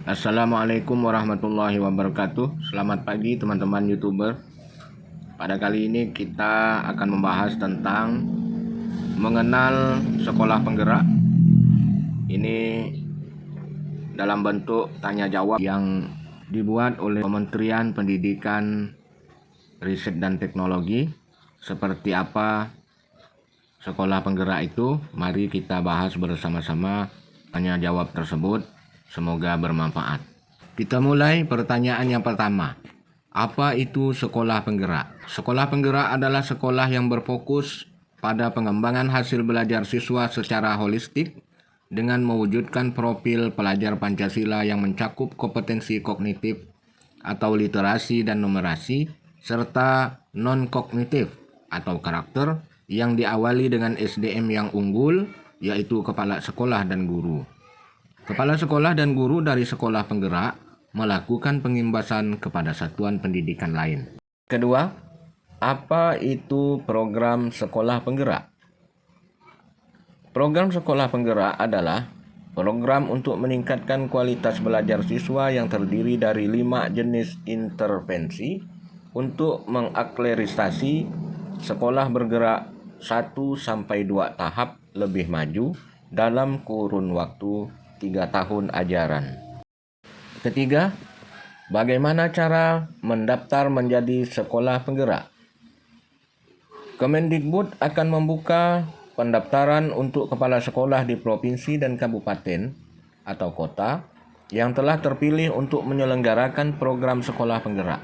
Assalamualaikum warahmatullahi wabarakatuh. Selamat pagi teman-teman YouTuber. Pada kali ini kita akan membahas tentang mengenal sekolah penggerak. Ini dalam bentuk tanya jawab yang dibuat oleh Kementerian Pendidikan, Riset dan Teknologi. Seperti apa sekolah penggerak itu? Mari kita bahas bersama-sama tanya jawab tersebut. Semoga bermanfaat. Kita mulai pertanyaan yang pertama. Apa itu sekolah penggerak? Sekolah penggerak adalah sekolah yang berfokus pada pengembangan hasil belajar siswa secara holistik dengan mewujudkan profil pelajar Pancasila yang mencakup kompetensi kognitif atau literasi dan numerasi serta non-kognitif atau karakter yang diawali dengan SDM yang unggul, yaitu kepala sekolah dan guru. Kepala sekolah dan guru dari sekolah penggerak melakukan pengimbasan kepada satuan pendidikan lain. Kedua, apa itu program sekolah penggerak? Program sekolah penggerak adalah program untuk meningkatkan kualitas belajar siswa yang terdiri dari 5 jenis intervensi untuk mengakselerasi sekolah bergerak 1-2 tahap lebih maju dalam kurun waktu 3 tahun ajaran. Ketiga, bagaimana cara mendaftar menjadi sekolah penggerak? Kemendikbud akan membuka pendaftaran untuk kepala sekolah di provinsi dan kabupaten atau kota yang telah terpilih untuk menyelenggarakan program sekolah penggerak.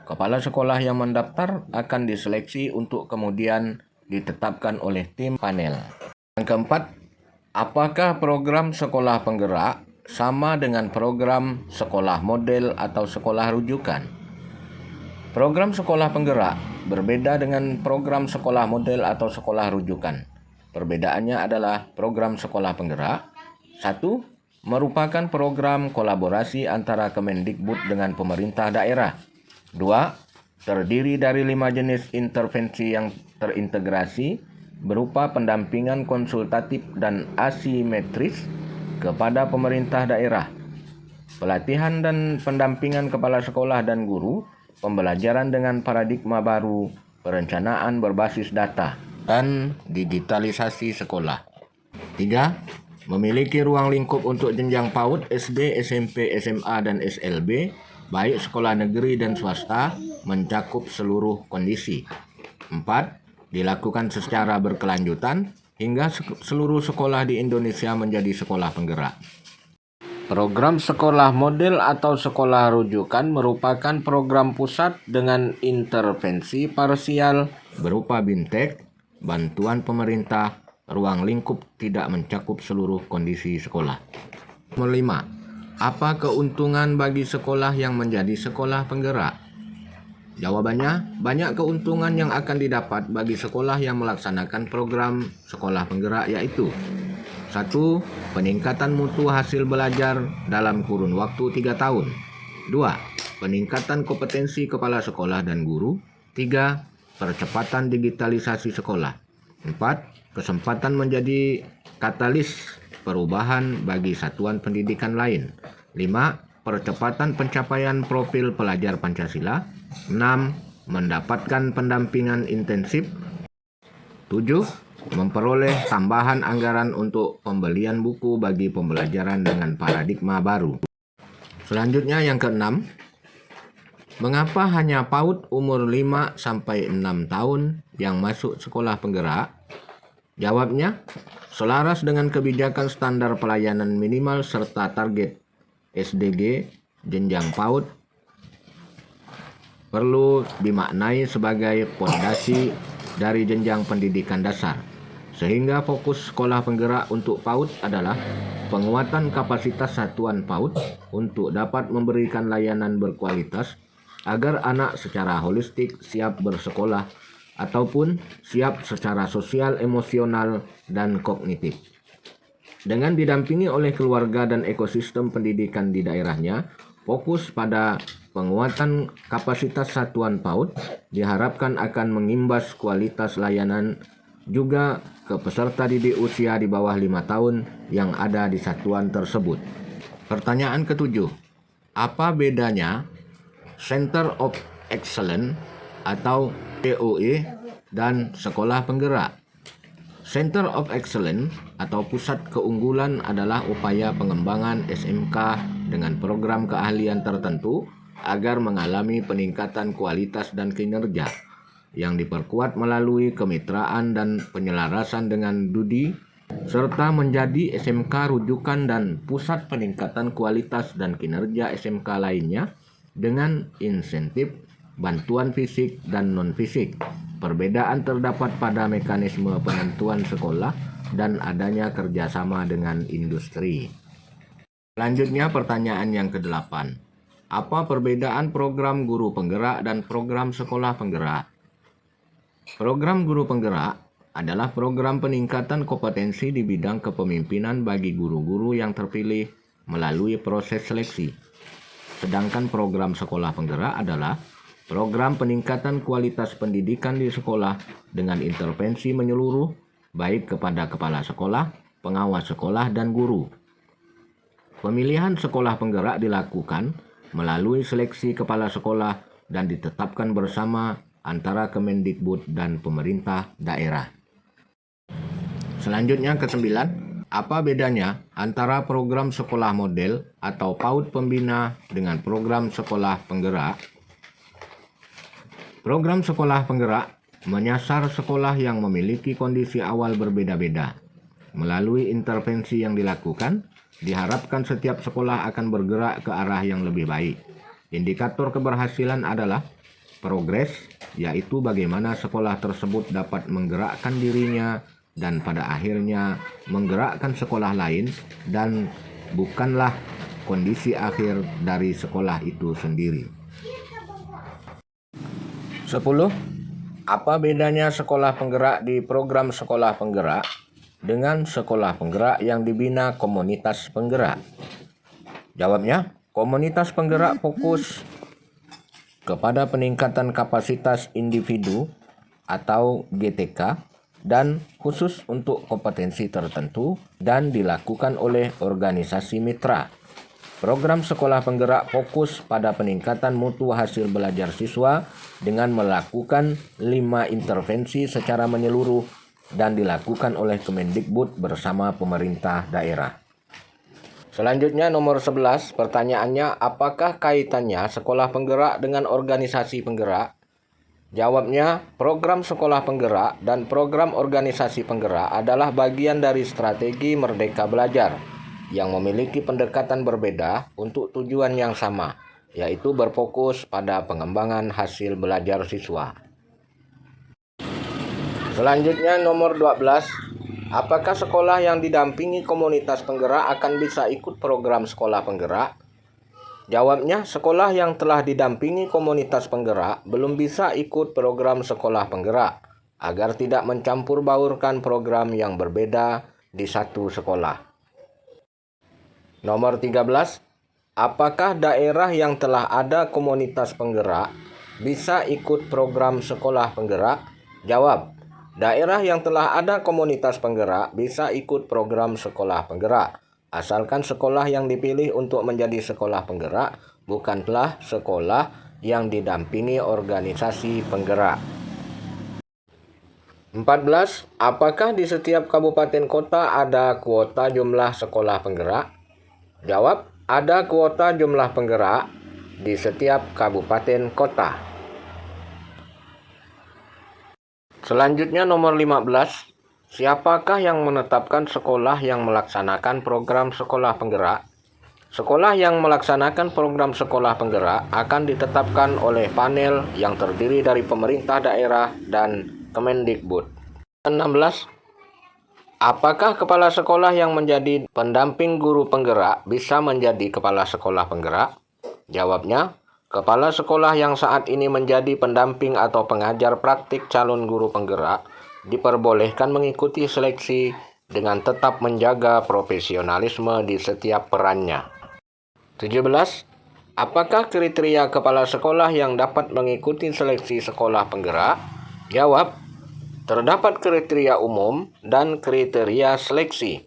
Kepala sekolah yang mendaftar akan diseleksi untuk kemudian ditetapkan oleh tim panel. Yang keempat, apakah program sekolah penggerak sama dengan program sekolah model atau sekolah rujukan? Program sekolah penggerak berbeda dengan program sekolah model atau sekolah rujukan. Perbedaannya adalah program sekolah penggerak, 1. merupakan program kolaborasi antara Kemendikbud dengan pemerintah daerah. 2. terdiri dari 5 jenis intervensi yang terintegrasi berupa pendampingan konsultatif dan asimetris kepada pemerintah daerah, pelatihan dan pendampingan kepala sekolah dan guru, pembelajaran dengan paradigma baru, perencanaan berbasis data, dan digitalisasi sekolah. 3. Memiliki ruang lingkup untuk jenjang PAUD, SD, SMP, SMA, dan SLB, baik sekolah negeri dan swasta, mencakup seluruh kondisi. 4. Dilakukan secara berkelanjutan hingga seluruh sekolah di Indonesia menjadi sekolah penggerak. Program sekolah model atau sekolah rujukan merupakan program pusat dengan intervensi parsial berupa BIMTEK, bantuan pemerintah, ruang lingkup tidak mencakup seluruh kondisi sekolah. Nomor 5. Apa keuntungan bagi sekolah yang menjadi sekolah penggerak? Jawabannya, banyak keuntungan yang akan didapat bagi sekolah yang melaksanakan program sekolah penggerak, yaitu 1. Peningkatan mutu hasil belajar dalam kurun waktu 3 tahun. 2. Peningkatan kompetensi kepala sekolah dan guru. 3. Percepatan digitalisasi sekolah. 4. Kesempatan menjadi katalis perubahan bagi satuan pendidikan lain. 5. Percepatan pencapaian profil pelajar Pancasila. 6. Mendapatkan pendampingan intensif. 7. Memperoleh tambahan anggaran untuk pembelian buku bagi pembelajaran dengan paradigma baru. Selanjutnya yang keenam, mengapa hanya PAUD umur 5-6 tahun yang masuk sekolah penggerak? Jawabnya, selaras dengan kebijakan standar pelayanan minimal serta target SDG jenjang PAUD perlu dimaknai sebagai fondasi dari jenjang pendidikan dasar, sehingga fokus sekolah penggerak untuk PAUD adalah penguatan kapasitas satuan PAUD untuk dapat memberikan layanan berkualitas agar anak secara holistik siap bersekolah ataupun siap secara sosial, emosional, dan kognitif. Dengan didampingi oleh keluarga dan ekosistem pendidikan di daerahnya, fokus pada penguatan kapasitas satuan PAUD diharapkan akan mengimbas kualitas layanan juga ke peserta didik usia di bawah 5 tahun yang ada di satuan tersebut. Pertanyaan ketujuh. Apa bedanya Center of Excellence atau COE dan sekolah penggerak? Center of Excellence atau pusat keunggulan adalah upaya pengembangan SMK dengan program keahlian tertentu agar mengalami peningkatan kualitas dan kinerja yang diperkuat melalui kemitraan dan penyelarasan dengan DUDI, serta menjadi SMK rujukan dan pusat peningkatan kualitas dan kinerja SMK lainnya dengan insentif, bantuan fisik dan non-fisik. Perbedaan terdapat pada mekanisme penentuan sekolah dan adanya kerjasama dengan industri. Selanjutnya pertanyaan yang ke-8. Apa perbedaan program guru penggerak dan program sekolah penggerak? Program guru penggerak adalah program peningkatan kompetensi di bidang kepemimpinan bagi guru-guru yang terpilih melalui proses seleksi. Sedangkan program sekolah penggerak adalah program peningkatan kualitas pendidikan di sekolah dengan intervensi menyeluruh baik kepada kepala sekolah, pengawas sekolah, dan guru. Pemilihan sekolah penggerak dilakukan melalui seleksi kepala sekolah dan ditetapkan bersama antara Kemendikbud dan pemerintah daerah. Selanjutnya ke-9, apa bedanya antara program sekolah model atau PAUD pembina dengan program sekolah penggerak? Program sekolah penggerak menyasar sekolah yang memiliki kondisi awal berbeda-beda. Melalui intervensi yang dilakukan, diharapkan setiap sekolah akan bergerak ke arah yang lebih baik. Indikator keberhasilan adalah progres, yaitu bagaimana sekolah tersebut dapat menggerakkan dirinya dan pada akhirnya menggerakkan sekolah lain, dan bukanlah kondisi akhir dari sekolah itu sendiri. 10. Apa bedanya sekolah penggerak di program sekolah penggerak dengan sekolah penggerak yang dibina komunitas penggerak? Jawabnya, komunitas penggerak fokus kepada peningkatan kapasitas individu atau GTK dan khusus untuk kompetensi tertentu dan dilakukan oleh organisasi mitra. Program sekolah penggerak fokus pada peningkatan mutu hasil belajar siswa dengan melakukan 5 intervensi secara menyeluruh dan dilakukan oleh Kemendikbud bersama pemerintah daerah. Selanjutnya nomor 11, pertanyaannya, apakah kaitannya sekolah penggerak dengan organisasi penggerak? Jawabnya, program sekolah penggerak dan program organisasi penggerak adalah bagian dari strategi Merdeka Belajar yang memiliki pendekatan berbeda untuk tujuan yang sama, yaitu berfokus pada pengembangan hasil belajar siswa. Selanjutnya nomor 12, apakah sekolah yang didampingi komunitas penggerak akan bisa ikut program sekolah penggerak? Jawabnya, sekolah yang telah didampingi komunitas penggerak belum bisa ikut program sekolah penggerak agar tidak mencampur baurkan program yang berbeda di satu sekolah. Nomor 13, apakah daerah yang telah ada komunitas penggerak bisa ikut program sekolah penggerak? Jawab, daerah yang telah ada komunitas penggerak bisa ikut program sekolah penggerak, asalkan sekolah yang dipilih untuk menjadi sekolah penggerak bukanlah sekolah yang didampingi organisasi penggerak. 14. Apakah di setiap kabupaten kota ada kuota jumlah sekolah penggerak? Jawab, ada kuota jumlah penggerak di setiap kabupaten kota. Selanjutnya nomor 15. Siapakah yang menetapkan sekolah yang melaksanakan program sekolah penggerak? Sekolah yang melaksanakan program sekolah penggerak akan ditetapkan oleh panel yang terdiri dari pemerintah daerah dan Kemendikbud. 16. Apakah kepala sekolah yang menjadi pendamping guru penggerak bisa menjadi kepala sekolah penggerak? Jawabnya, kepala sekolah yang saat ini menjadi pendamping atau pengajar praktik calon guru penggerak diperbolehkan mengikuti seleksi dengan tetap menjaga profesionalisme di setiap perannya. 17. Apakah kriteria kepala sekolah yang dapat mengikuti seleksi sekolah penggerak? Jawab, terdapat kriteria umum dan kriteria seleksi.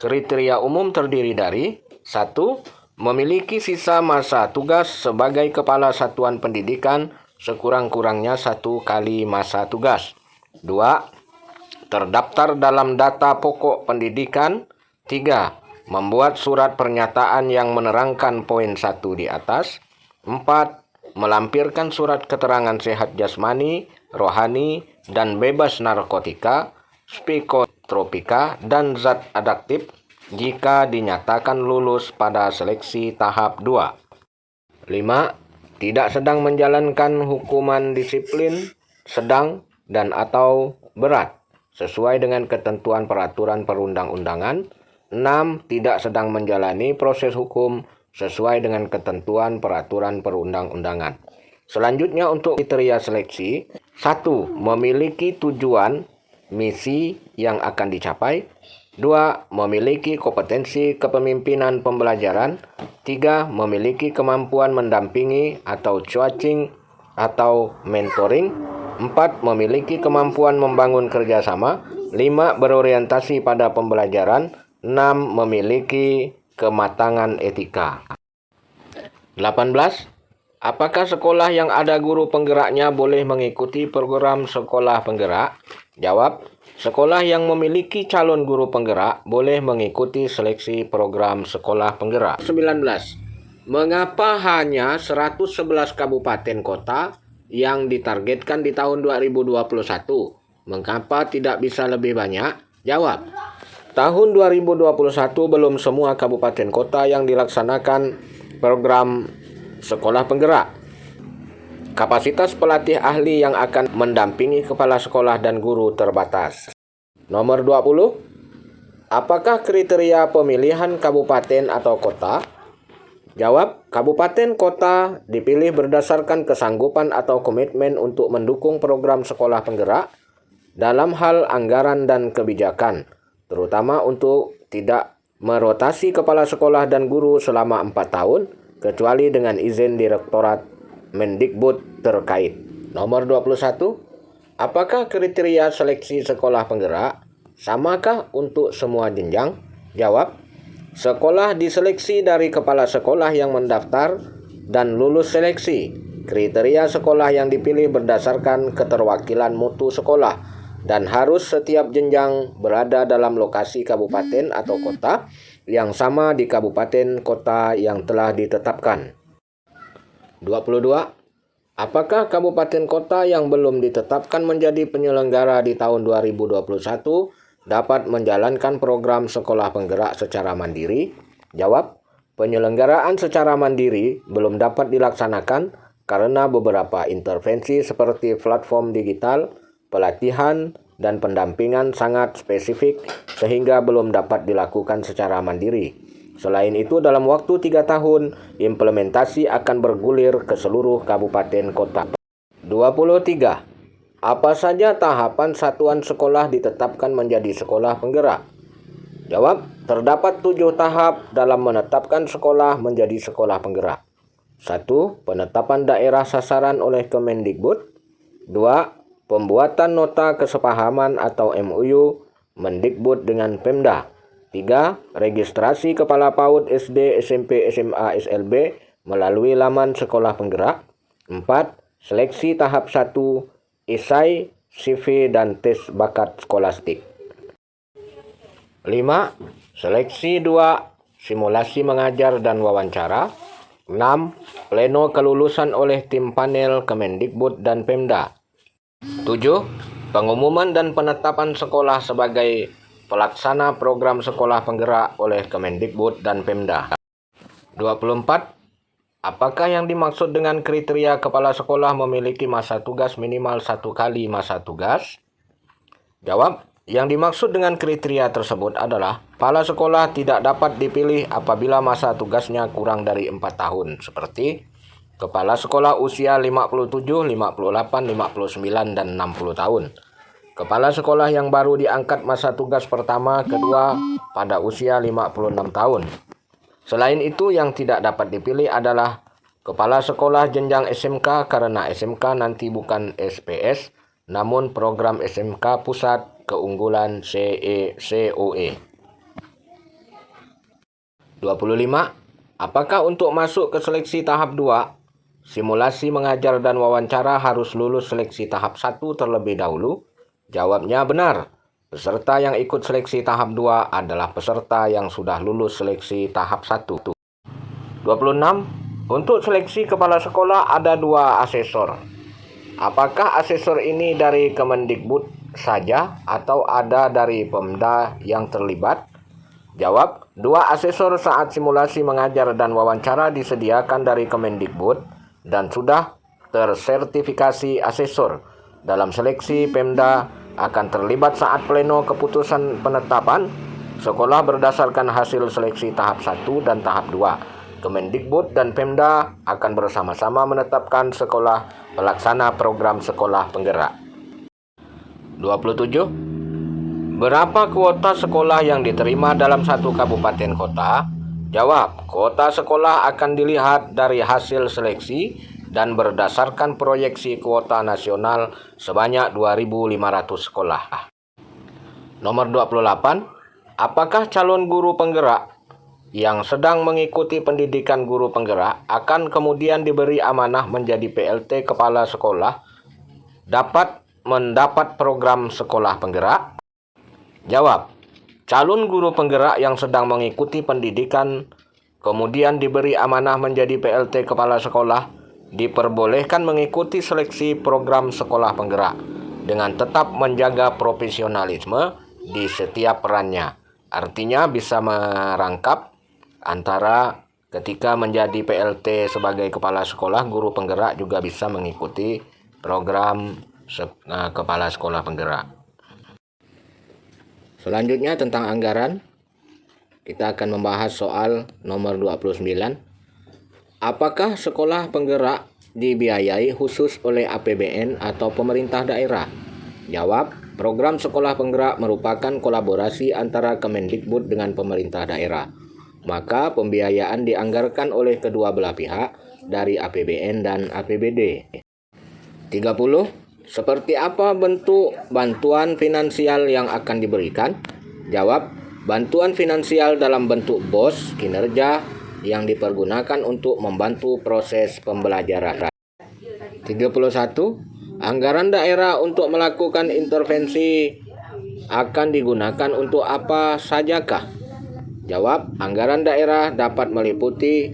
Kriteria umum terdiri dari 1. memiliki sisa masa tugas sebagai kepala satuan pendidikan sekurang-kurangnya 1 kali masa tugas. 2. Terdaftar dalam data pokok pendidikan. 3. Membuat surat pernyataan yang menerangkan poin 1 di atas. 4. Melampirkan surat keterangan sehat jasmani, rohani, dan bebas narkotika, psikotropika, dan zat adiktif jika dinyatakan lulus pada seleksi tahap 2. 5. Tidak sedang menjalankan hukuman disiplin sedang dan atau berat sesuai dengan ketentuan peraturan perundang-undangan. 6. Tidak sedang menjalani proses hukum sesuai dengan ketentuan peraturan perundang-undangan. Selanjutnya untuk kriteria seleksi. 1. Memiliki tujuan misi yang akan dicapai. 2. Memiliki kompetensi kepemimpinan pembelajaran. 3. Memiliki kemampuan mendampingi atau coaching atau mentoring. 4. Memiliki kemampuan membangun kerjasama. 5. Berorientasi pada pembelajaran. 6. Memiliki kematangan etika. 18. Apakah sekolah yang ada guru penggeraknya boleh mengikuti program sekolah penggerak? Jawab, sekolah yang memiliki calon guru penggerak boleh mengikuti seleksi program sekolah penggerak. 19. Mengapa hanya 111 kabupaten kota yang ditargetkan di tahun 2021? Mengapa tidak bisa lebih banyak? Jawab, tahun 2021 belum semua kabupaten kota yang dilaksanakan program sekolah penggerak. Kapasitas pelatih ahli yang akan mendampingi kepala sekolah dan guru terbatas. Nomor 20. Apakah kriteria pemilihan kabupaten atau kota? Jawab, kabupaten kota dipilih berdasarkan kesanggupan atau komitmen untuk mendukung program sekolah penggerak dalam hal anggaran dan kebijakan, terutama untuk tidak merotasi kepala sekolah dan guru selama 4 tahun, kecuali dengan izin Direktorat Mendikbud terkait. Nomor 21. Apakah kriteria seleksi sekolah penggerak samakah untuk semua jenjang? Jawab, sekolah diseleksi dari kepala sekolah yang mendaftar dan lulus seleksi. Kriteria sekolah yang dipilih berdasarkan keterwakilan mutu sekolah dan harus setiap jenjang berada dalam lokasi kabupaten atau kota yang sama di kabupaten kota yang telah ditetapkan. 22. Apakah kabupaten kota yang belum ditetapkan menjadi penyelenggara di tahun 2021 dapat menjalankan program sekolah penggerak secara mandiri? Jawab, penyelenggaraan secara mandiri belum dapat dilaksanakan karena beberapa intervensi seperti platform digital, pelatihan, dan pendampingan sangat spesifik sehingga belum dapat dilakukan secara mandiri. Selain itu, dalam waktu 3 tahun, implementasi akan bergulir ke seluruh kabupaten kota. 23. Apa saja tahapan satuan sekolah ditetapkan menjadi sekolah penggerak? Jawab, terdapat 7 tahap dalam menetapkan sekolah menjadi sekolah penggerak. 1. Penetapan daerah sasaran oleh Kemendikbud. 2. Pembuatan nota kesepahaman atau MOU Mendikbud dengan Pemda. 3. Registrasi kepala PAUD SD, SMP, SMA, SLB melalui laman sekolah penggerak. 4. Seleksi tahap 1, esai, CV, dan tes bakat skolastik. 5. Seleksi 2, simulasi mengajar dan wawancara. 6. Pleno kelulusan oleh tim panel Kemendikbud dan Pemda. 7. Pengumuman dan penetapan sekolah sebagai pelaksana program sekolah penggerak oleh Kemendikbud dan Pemda. 24. Apakah yang dimaksud dengan kriteria kepala sekolah memiliki masa tugas minimal 1 kali masa tugas? Jawab, yang dimaksud dengan kriteria tersebut adalah kepala sekolah tidak dapat dipilih apabila masa tugasnya kurang dari 4 tahun, seperti kepala sekolah usia 57, 58, 59, dan 60 tahun. Kepala sekolah yang baru diangkat masa tugas pertama, kedua pada usia 56 tahun. Selain itu, yang tidak dapat dipilih adalah kepala sekolah jenjang SMK karena SMK nanti bukan SPS, namun program SMK Pusat Keunggulan COE. 25. Apakah untuk masuk ke seleksi tahap 2, simulasi mengajar dan wawancara harus lulus seleksi tahap 1 terlebih dahulu? Jawabnya benar. Peserta yang ikut seleksi tahap 2 adalah peserta yang sudah lulus seleksi tahap 1. 26. Untuk seleksi kepala sekolah ada 2 asesor. Apakah asesor ini dari Kemendikbud saja atau ada dari Pemda yang terlibat? Jawab, 2 asesor saat simulasi mengajar dan wawancara disediakan dari Kemendikbud dan sudah tersertifikasi asesor. Dalam seleksi, Pemda akan terlibat saat pleno keputusan penetapan sekolah berdasarkan hasil seleksi tahap 1 dan tahap 2. Kemendikbud dan Pemda akan bersama-sama menetapkan sekolah pelaksana program sekolah penggerak. 27. Berapa kuota sekolah yang diterima dalam satu kabupaten kota? Jawab, kuota sekolah akan dilihat dari hasil seleksi dan berdasarkan proyeksi kuota nasional sebanyak 2.500 sekolah. Nomor 28. Apakah calon guru penggerak yang sedang mengikuti pendidikan guru penggerak akan kemudian diberi amanah menjadi PLT kepala sekolah dapat mendapat program sekolah penggerak? Jawab, calon guru penggerak yang sedang mengikuti pendidikan kemudian diberi amanah menjadi PLT kepala sekolah diperbolehkan mengikuti seleksi program sekolah penggerak dengan tetap menjaga profesionalisme di setiap perannya. Artinya bisa merangkap antara ketika menjadi PLT sebagai kepala sekolah, guru penggerak juga bisa mengikuti program kepala sekolah penggerak. Selanjutnya tentang anggaran, kita akan membahas soal nomor 29. Apakah sekolah penggerak dibiayai khusus oleh APBN atau pemerintah daerah? Jawab, program sekolah penggerak merupakan kolaborasi antara Kemendikbud dengan pemerintah daerah. Maka pembiayaan dianggarkan oleh kedua belah pihak dari APBN dan APBD. 30. Seperti apa bentuk bantuan finansial yang akan diberikan? Jawab, bantuan finansial dalam bentuk BOS kinerja yang dipergunakan untuk membantu proses pembelajaran. 31. Anggaran daerah untuk melakukan intervensi akan digunakan untuk apa sajakah? Jawab, anggaran daerah dapat meliputi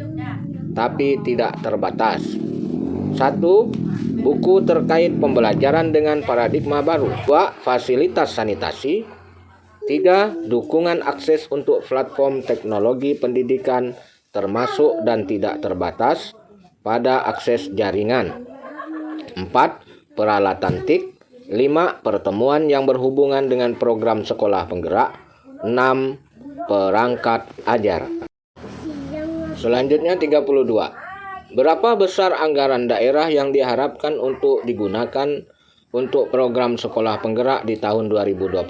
tapi tidak terbatas. 1. Buku terkait pembelajaran dengan paradigma baru. 2. Fasilitas sanitasi. 3. Dukungan akses untuk platform teknologi pendidikan termasuk dan tidak terbatas pada akses jaringan. 4. Peralatan TIK. 5. Pertemuan yang berhubungan dengan program sekolah penggerak. 6. Perangkat ajar. Selanjutnya 32. Berapa besar anggaran daerah yang diharapkan untuk digunakan untuk program sekolah penggerak di tahun 2021?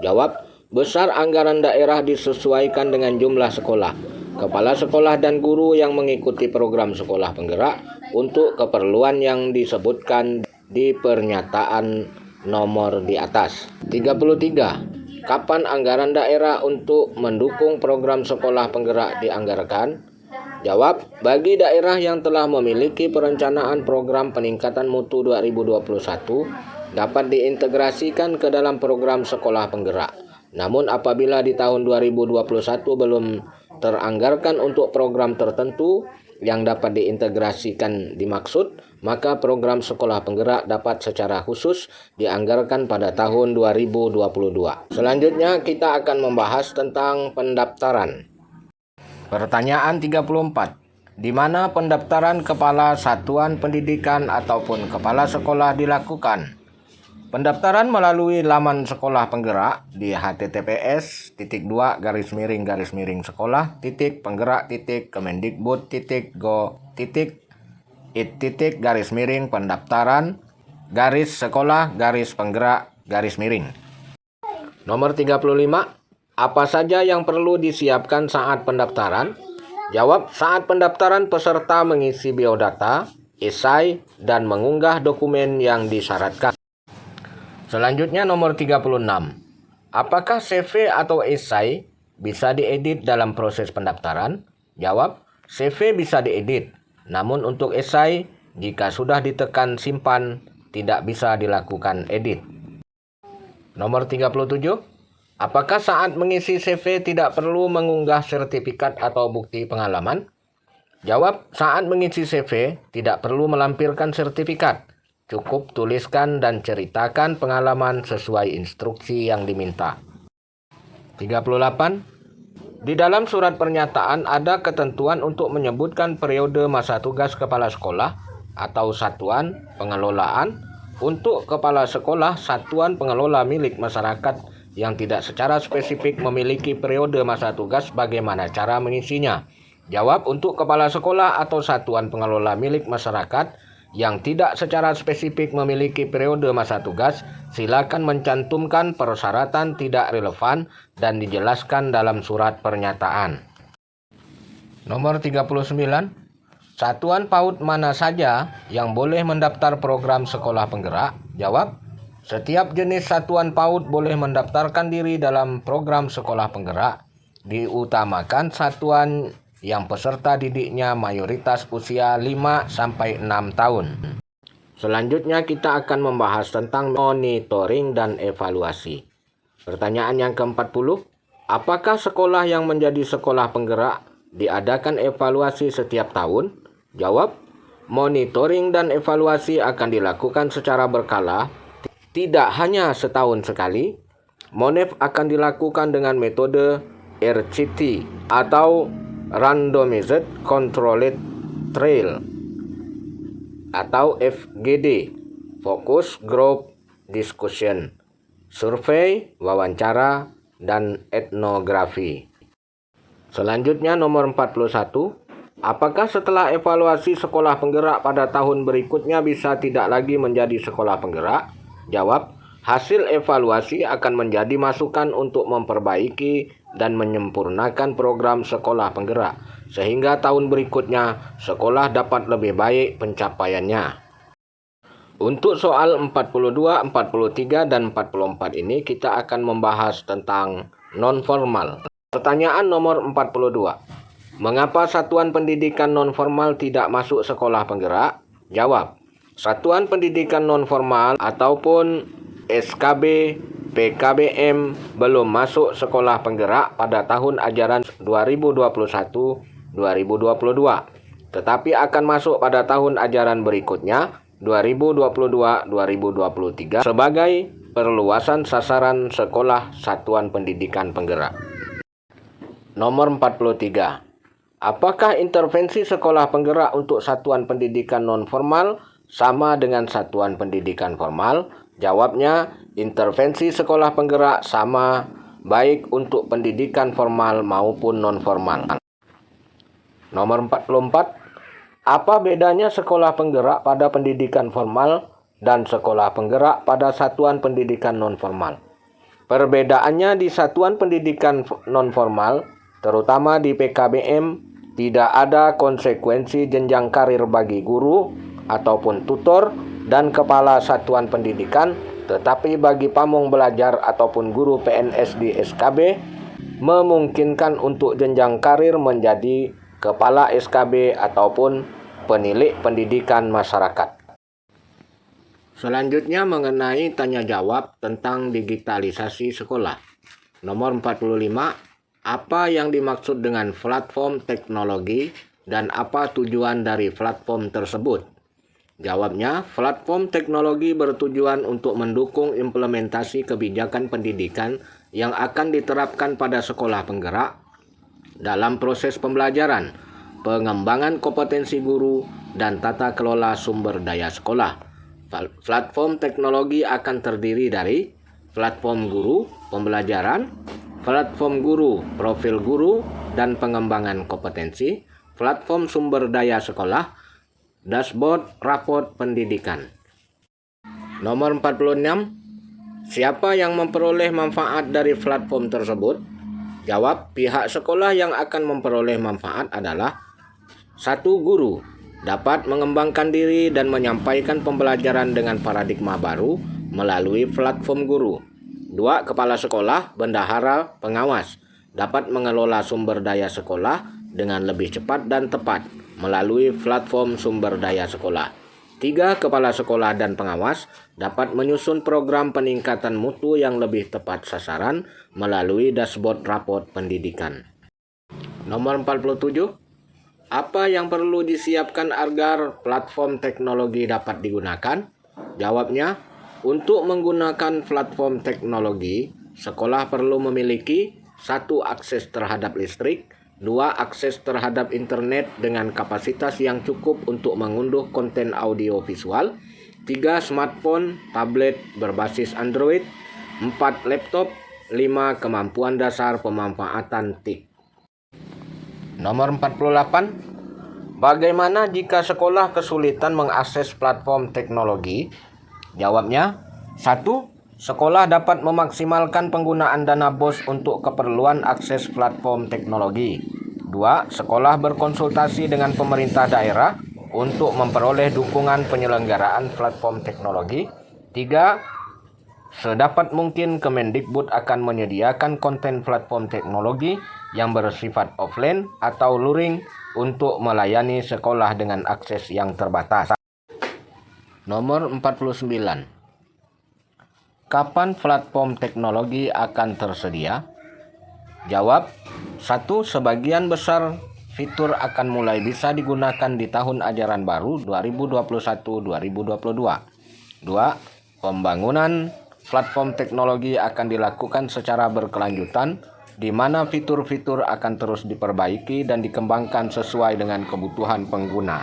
Jawab, besar anggaran daerah disesuaikan dengan jumlah sekolah, kepala sekolah dan guru yang mengikuti program sekolah penggerak untuk keperluan yang disebutkan di pernyataan nomor di atas. 33. Kapan anggaran daerah untuk mendukung program sekolah penggerak dianggarkan? Jawab, bagi daerah yang telah memiliki perencanaan program peningkatan mutu 2021 dapat diintegrasikan ke dalam program sekolah penggerak. Namun apabila di tahun 2021 belum teranggarkan untuk program tertentu yang dapat diintegrasikan dimaksud, maka program sekolah penggerak dapat secara khusus dianggarkan pada tahun 2022. Selanjutnya kita akan membahas tentang pendaftaran. Pertanyaan 34. Di mana pendaftaran kepala satuan pendidikan ataupun kepala sekolah dilakukan? Pendaftaran melalui laman sekolah penggerak di https://penggerak.go.pendaftaran-pendaftaran-sekolah-penggerak-penggerak. Nomor 35. Apa saja yang perlu disiapkan saat pendaftaran? Jawab, saat pendaftaran peserta mengisi biodata, esai, dan mengunggah dokumen yang disyaratkan. Selanjutnya nomor 36. Apakah CV atau esai bisa diedit dalam proses pendaftaran? Jawab, CV bisa diedit, namun untuk esai, jika sudah ditekan simpan, tidak bisa dilakukan edit. Nomor 37, apakah saat mengisi CV tidak perlu mengunggah sertifikat atau bukti pengalaman? Jawab, saat mengisi CV tidak perlu melampirkan sertifikat. Cukup tuliskan dan ceritakan pengalaman sesuai instruksi yang diminta. 38. Di dalam surat pernyataan ada ketentuan untuk menyebutkan periode masa tugas kepala sekolah atau satuan pengelolaan untuk kepala sekolah satuan pengelola milik masyarakat yang tidak secara spesifik memiliki periode masa tugas. Bagaimana cara mengisinya? Jawab, untuk kepala sekolah atau satuan pengelola milik masyarakat yang tidak secara spesifik memiliki periode masa tugas, silakan mencantumkan persyaratan tidak relevan dan dijelaskan dalam surat pernyataan. Nomor 39, satuan PAUD mana saja yang boleh mendaftar program sekolah penggerak? Jawab, setiap jenis satuan PAUD boleh mendaftarkan diri dalam program sekolah penggerak, diutamakan satuan yang peserta didiknya mayoritas usia 5-6 tahun. Selanjutnya kita akan membahas tentang monitoring dan evaluasi. Pertanyaan yang ke-40, apakah sekolah yang menjadi sekolah penggerak diadakan evaluasi setiap tahun? Jawab, monitoring dan evaluasi akan dilakukan secara berkala, tidak hanya setahun sekali. Monef akan dilakukan dengan metode RCT atau Randomized Controlled Trial atau FGD, Focus Group Discussion, Survei, wawancara, dan etnografi. Selanjutnya nomor 41, apakah setelah evaluasi sekolah penggerak pada tahun berikutnya bisa tidak lagi menjadi sekolah penggerak? Jawab, hasil evaluasi akan menjadi masukan untuk memperbaiki dan menyempurnakan program sekolah penggerak, sehingga tahun berikutnya sekolah dapat lebih baik pencapaiannya. Untuk soal 42, 43, dan 44 ini kita akan membahas tentang non-formal. Pertanyaan nomor 42. Mengapa satuan pendidikan non-formal tidak masuk sekolah penggerak? Jawab, satuan pendidikan non-formal ataupun SKB PKBM belum masuk sekolah penggerak pada tahun ajaran 2021-2022, tetapi akan masuk pada tahun ajaran berikutnya 2022-2023 sebagai perluasan sasaran sekolah satuan pendidikan penggerak. Nomor 43. Apakah intervensi sekolah penggerak untuk satuan pendidikan non-formal sama dengan satuan pendidikan formal? Jawabnya, intervensi sekolah penggerak sama baik untuk pendidikan formal maupun non-formal. Nomor 44. Apa bedanya sekolah penggerak pada pendidikan formal dan sekolah penggerak pada satuan pendidikan non-formal? Perbedaannya di satuan pendidikan non-formal, terutama di PKBM, tidak ada konsekuensi jenjang karir bagi guru ataupun tutor dan kepala satuan pendidikan, tetapi bagi pamong belajar ataupun guru PNS di SKB, memungkinkan untuk jenjang karir menjadi kepala SKB ataupun penilik pendidikan masyarakat. Selanjutnya mengenai tanya jawab tentang digitalisasi sekolah. Nomor 45, apa yang dimaksud dengan platform teknologi dan apa tujuan dari platform tersebut? Jawabnya, platform teknologi bertujuan untuk mendukung implementasi kebijakan pendidikan yang akan diterapkan pada sekolah penggerak dalam proses pembelajaran, pengembangan kompetensi guru, dan tata kelola sumber daya sekolah. Platform teknologi akan terdiri dari platform guru, pembelajaran, platform guru, profil guru, dan pengembangan kompetensi, platform sumber daya sekolah, dashboard raport pendidikan. Nomor 46. Siapa yang memperoleh manfaat dari platform tersebut? Jawab, pihak sekolah yang akan memperoleh manfaat adalah 1. Guru dapat mengembangkan diri dan menyampaikan pembelajaran dengan paradigma baru melalui platform guru. 2. Kepala sekolah, bendahara, pengawas dapat mengelola sumber daya sekolah dengan lebih cepat dan tepat melalui platform sumber daya sekolah. 3. Kepala sekolah dan pengawas dapat menyusun program peningkatan mutu yang lebih tepat sasaran melalui dashboard raport pendidikan. Nomor 47. Apa yang perlu disiapkan agar platform teknologi dapat digunakan? Jawabnya, untuk menggunakan platform teknologi, sekolah perlu memiliki 1. Akses terhadap listrik, 2. Akses terhadap internet dengan kapasitas yang cukup untuk mengunduh konten audio visual, 3. Smartphone, tablet berbasis Android, 4. Laptop, 5. Kemampuan dasar pemanfaatan TIK. Nomor 48. Bagaimana jika sekolah kesulitan mengakses platform teknologi? Jawabnya, 1. Sekolah dapat memaksimalkan penggunaan dana BOS untuk keperluan akses platform teknologi. 2. Sekolah berkonsultasi dengan pemerintah daerah untuk memperoleh dukungan penyelenggaraan platform teknologi. 3. Sedapat mungkin Kemendikbud akan menyediakan konten platform teknologi yang bersifat offline atau luring untuk melayani sekolah dengan akses yang terbatas. Nomor 49. Kapan platform teknologi akan tersedia? Jawab, 1. Sebagian besar fitur akan mulai bisa digunakan di tahun ajaran baru 2021-2022. 2. Pembangunan platform teknologi akan dilakukan secara berkelanjutan, di mana fitur-fitur akan terus diperbaiki dan dikembangkan sesuai dengan kebutuhan pengguna.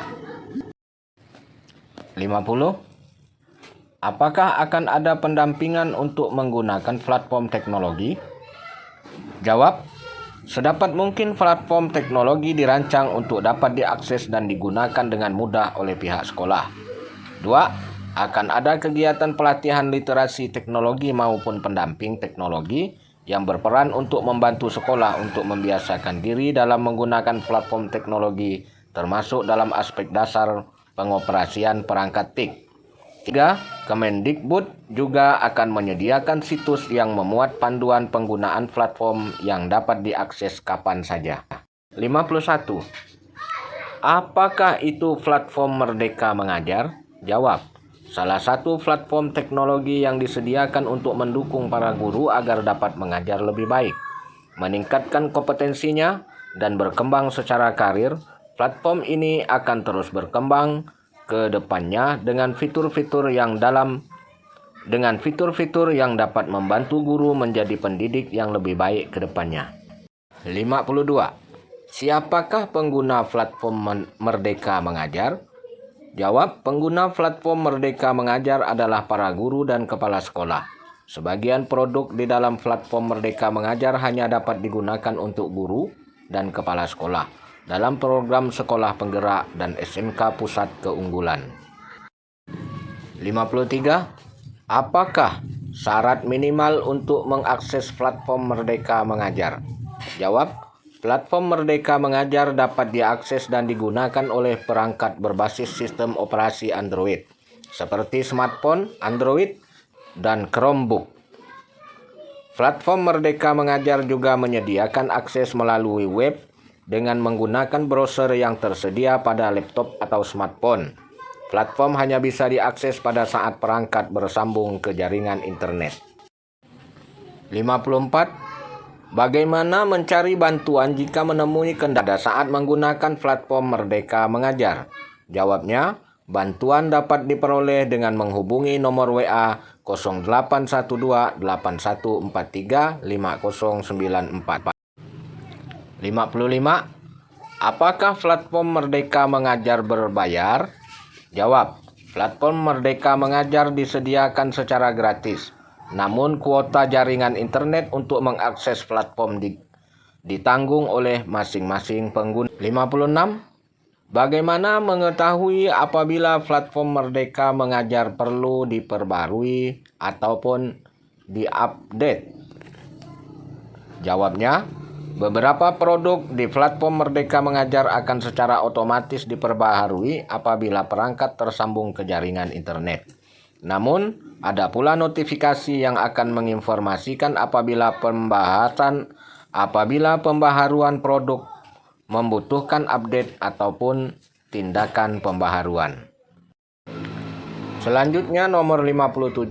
50. Apakah akan ada pendampingan untuk menggunakan platform teknologi? Jawab, sedapat mungkin platform teknologi dirancang untuk dapat diakses dan digunakan dengan mudah oleh pihak sekolah. 2. Akan ada kegiatan pelatihan literasi teknologi maupun pendamping teknologi yang berperan untuk membantu sekolah untuk membiasakan diri dalam menggunakan platform teknologi, termasuk dalam aspek dasar pengoperasian perangkat TIK. 3. Kemendikbud juga akan menyediakan situs yang memuat panduan penggunaan platform yang dapat diakses kapan saja. 51. Apakah itu platform Merdeka Mengajar? Jawab, salah satu platform teknologi yang disediakan untuk mendukung para guru agar dapat mengajar lebih baik, meningkatkan kompetensinya, dan berkembang secara karir. Platform ini akan terus berkembang ke depannya dengan fitur-fitur yang dapat membantu guru menjadi pendidik yang lebih baik ke depannya. 52. Siapakah pengguna platform Merdeka Mengajar? Jawab, pengguna platform Merdeka Mengajar adalah para guru dan kepala sekolah. Sebagian produk di dalam platform Merdeka Mengajar hanya dapat digunakan untuk guru dan kepala sekolah dalam program sekolah penggerak dan SMK Pusat Keunggulan. 53. Apakah syarat minimal untuk mengakses platform Merdeka Mengajar? Jawab, platform Merdeka Mengajar dapat diakses dan digunakan oleh perangkat berbasis sistem operasi Android, seperti smartphone, Android, dan Chromebook. Platform Merdeka Mengajar juga menyediakan akses melalui web dengan menggunakan browser yang tersedia pada laptop atau smartphone. Platform hanya bisa diakses pada saat perangkat bersambung ke jaringan internet. 54. Bagaimana mencari bantuan jika menemui kendala saat menggunakan platform Merdeka Mengajar? Jawabnya, bantuan dapat diperoleh dengan menghubungi nomor WA 0812 8143 5094. 55. Apakah platform Merdeka Mengajar berbayar? Jawab, platform Merdeka Mengajar disediakan secara gratis. Namun kuota jaringan internet untuk mengakses platform ditanggung oleh masing-masing pengguna. 56. Bagaimana mengetahui apabila platform Merdeka Mengajar perlu diperbarui ataupun diupdate? Jawabnya, beberapa produk di platform Merdeka Mengajar akan secara otomatis diperbaharui apabila perangkat tersambung ke jaringan internet. Namun, ada pula notifikasi yang akan menginformasikan apabila pembaharuan produk membutuhkan update ataupun tindakan pembaharuan. Selanjutnya nomor 57.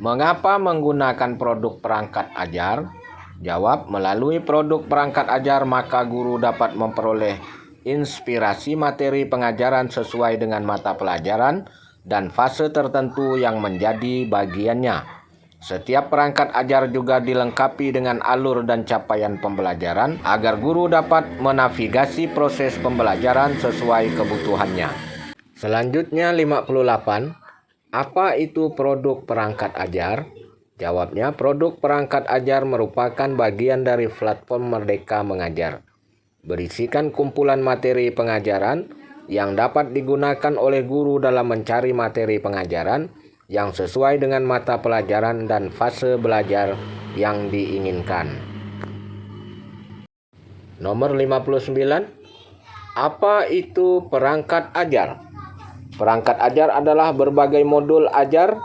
Mengapa menggunakan produk perangkat ajar? Jawab, melalui produk perangkat ajar maka guru dapat memperoleh inspirasi materi pengajaran sesuai dengan mata pelajaran dan fase tertentu yang menjadi bagiannya. Setiap perangkat ajar juga dilengkapi dengan alur dan capaian pembelajaran agar guru dapat menavigasi proses pembelajaran sesuai kebutuhannya. Selanjutnya 58. Apa itu produk perangkat ajar? Jawabnya, produk perangkat ajar merupakan bagian dari platform Merdeka Mengajar. Berisikan kumpulan materi pengajaran yang dapat digunakan oleh guru dalam mencari materi pengajaran yang sesuai dengan mata pelajaran dan fase belajar yang diinginkan. Nomor 59. Apa itu perangkat ajar? Perangkat ajar adalah berbagai modul ajar,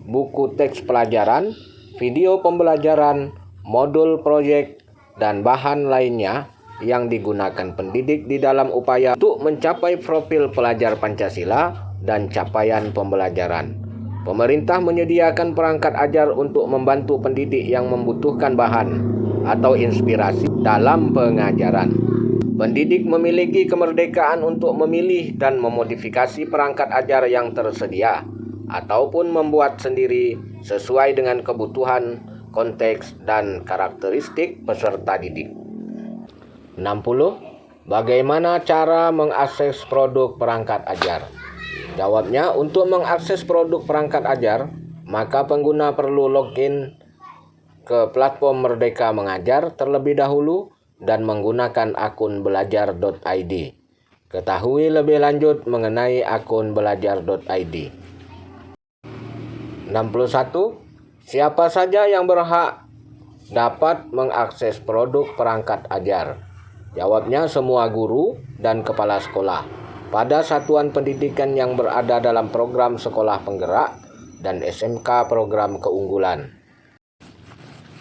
buku teks pelajaran, video pembelajaran, modul proyek, dan bahan lainnya yang digunakan pendidik di dalam upaya untuk mencapai profil pelajar Pancasila dan capaian pembelajaran. Pemerintah menyediakan perangkat ajar untuk membantu pendidik yang membutuhkan bahan atau inspirasi dalam pengajaran. Pendidik memiliki kemerdekaan untuk memilih dan memodifikasi perangkat ajar yang tersedia ataupun membuat sendiri sesuai dengan kebutuhan, konteks, dan karakteristik peserta didik. 60. Bagaimana cara mengakses produk perangkat ajar? Jawabnya, untuk mengakses produk perangkat ajar, maka pengguna perlu login ke platform Merdeka Mengajar terlebih dahulu dan menggunakan akun belajar.id. Ketahui lebih lanjut mengenai akun belajar.id. 61. Siapa saja yang berhak dapat mengakses produk perangkat ajar? Jawabnya, semua guru dan kepala sekolah pada satuan pendidikan yang berada dalam program sekolah penggerak dan SMK program keunggulan.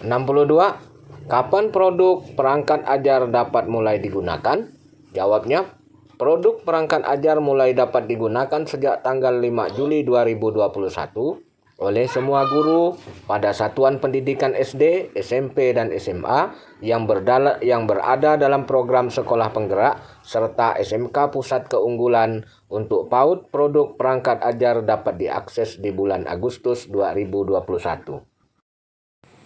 62. Kapan produk perangkat ajar dapat mulai digunakan? Jawabnya, produk perangkat ajar mulai dapat digunakan sejak tanggal 5 Juli 2021 oleh semua guru pada satuan pendidikan SD, SMP, dan SMA yang berada dalam program sekolah penggerak serta SMK Pusat Keunggulan. Untuk PAUD, produk perangkat ajar dapat diakses di bulan Agustus 2021.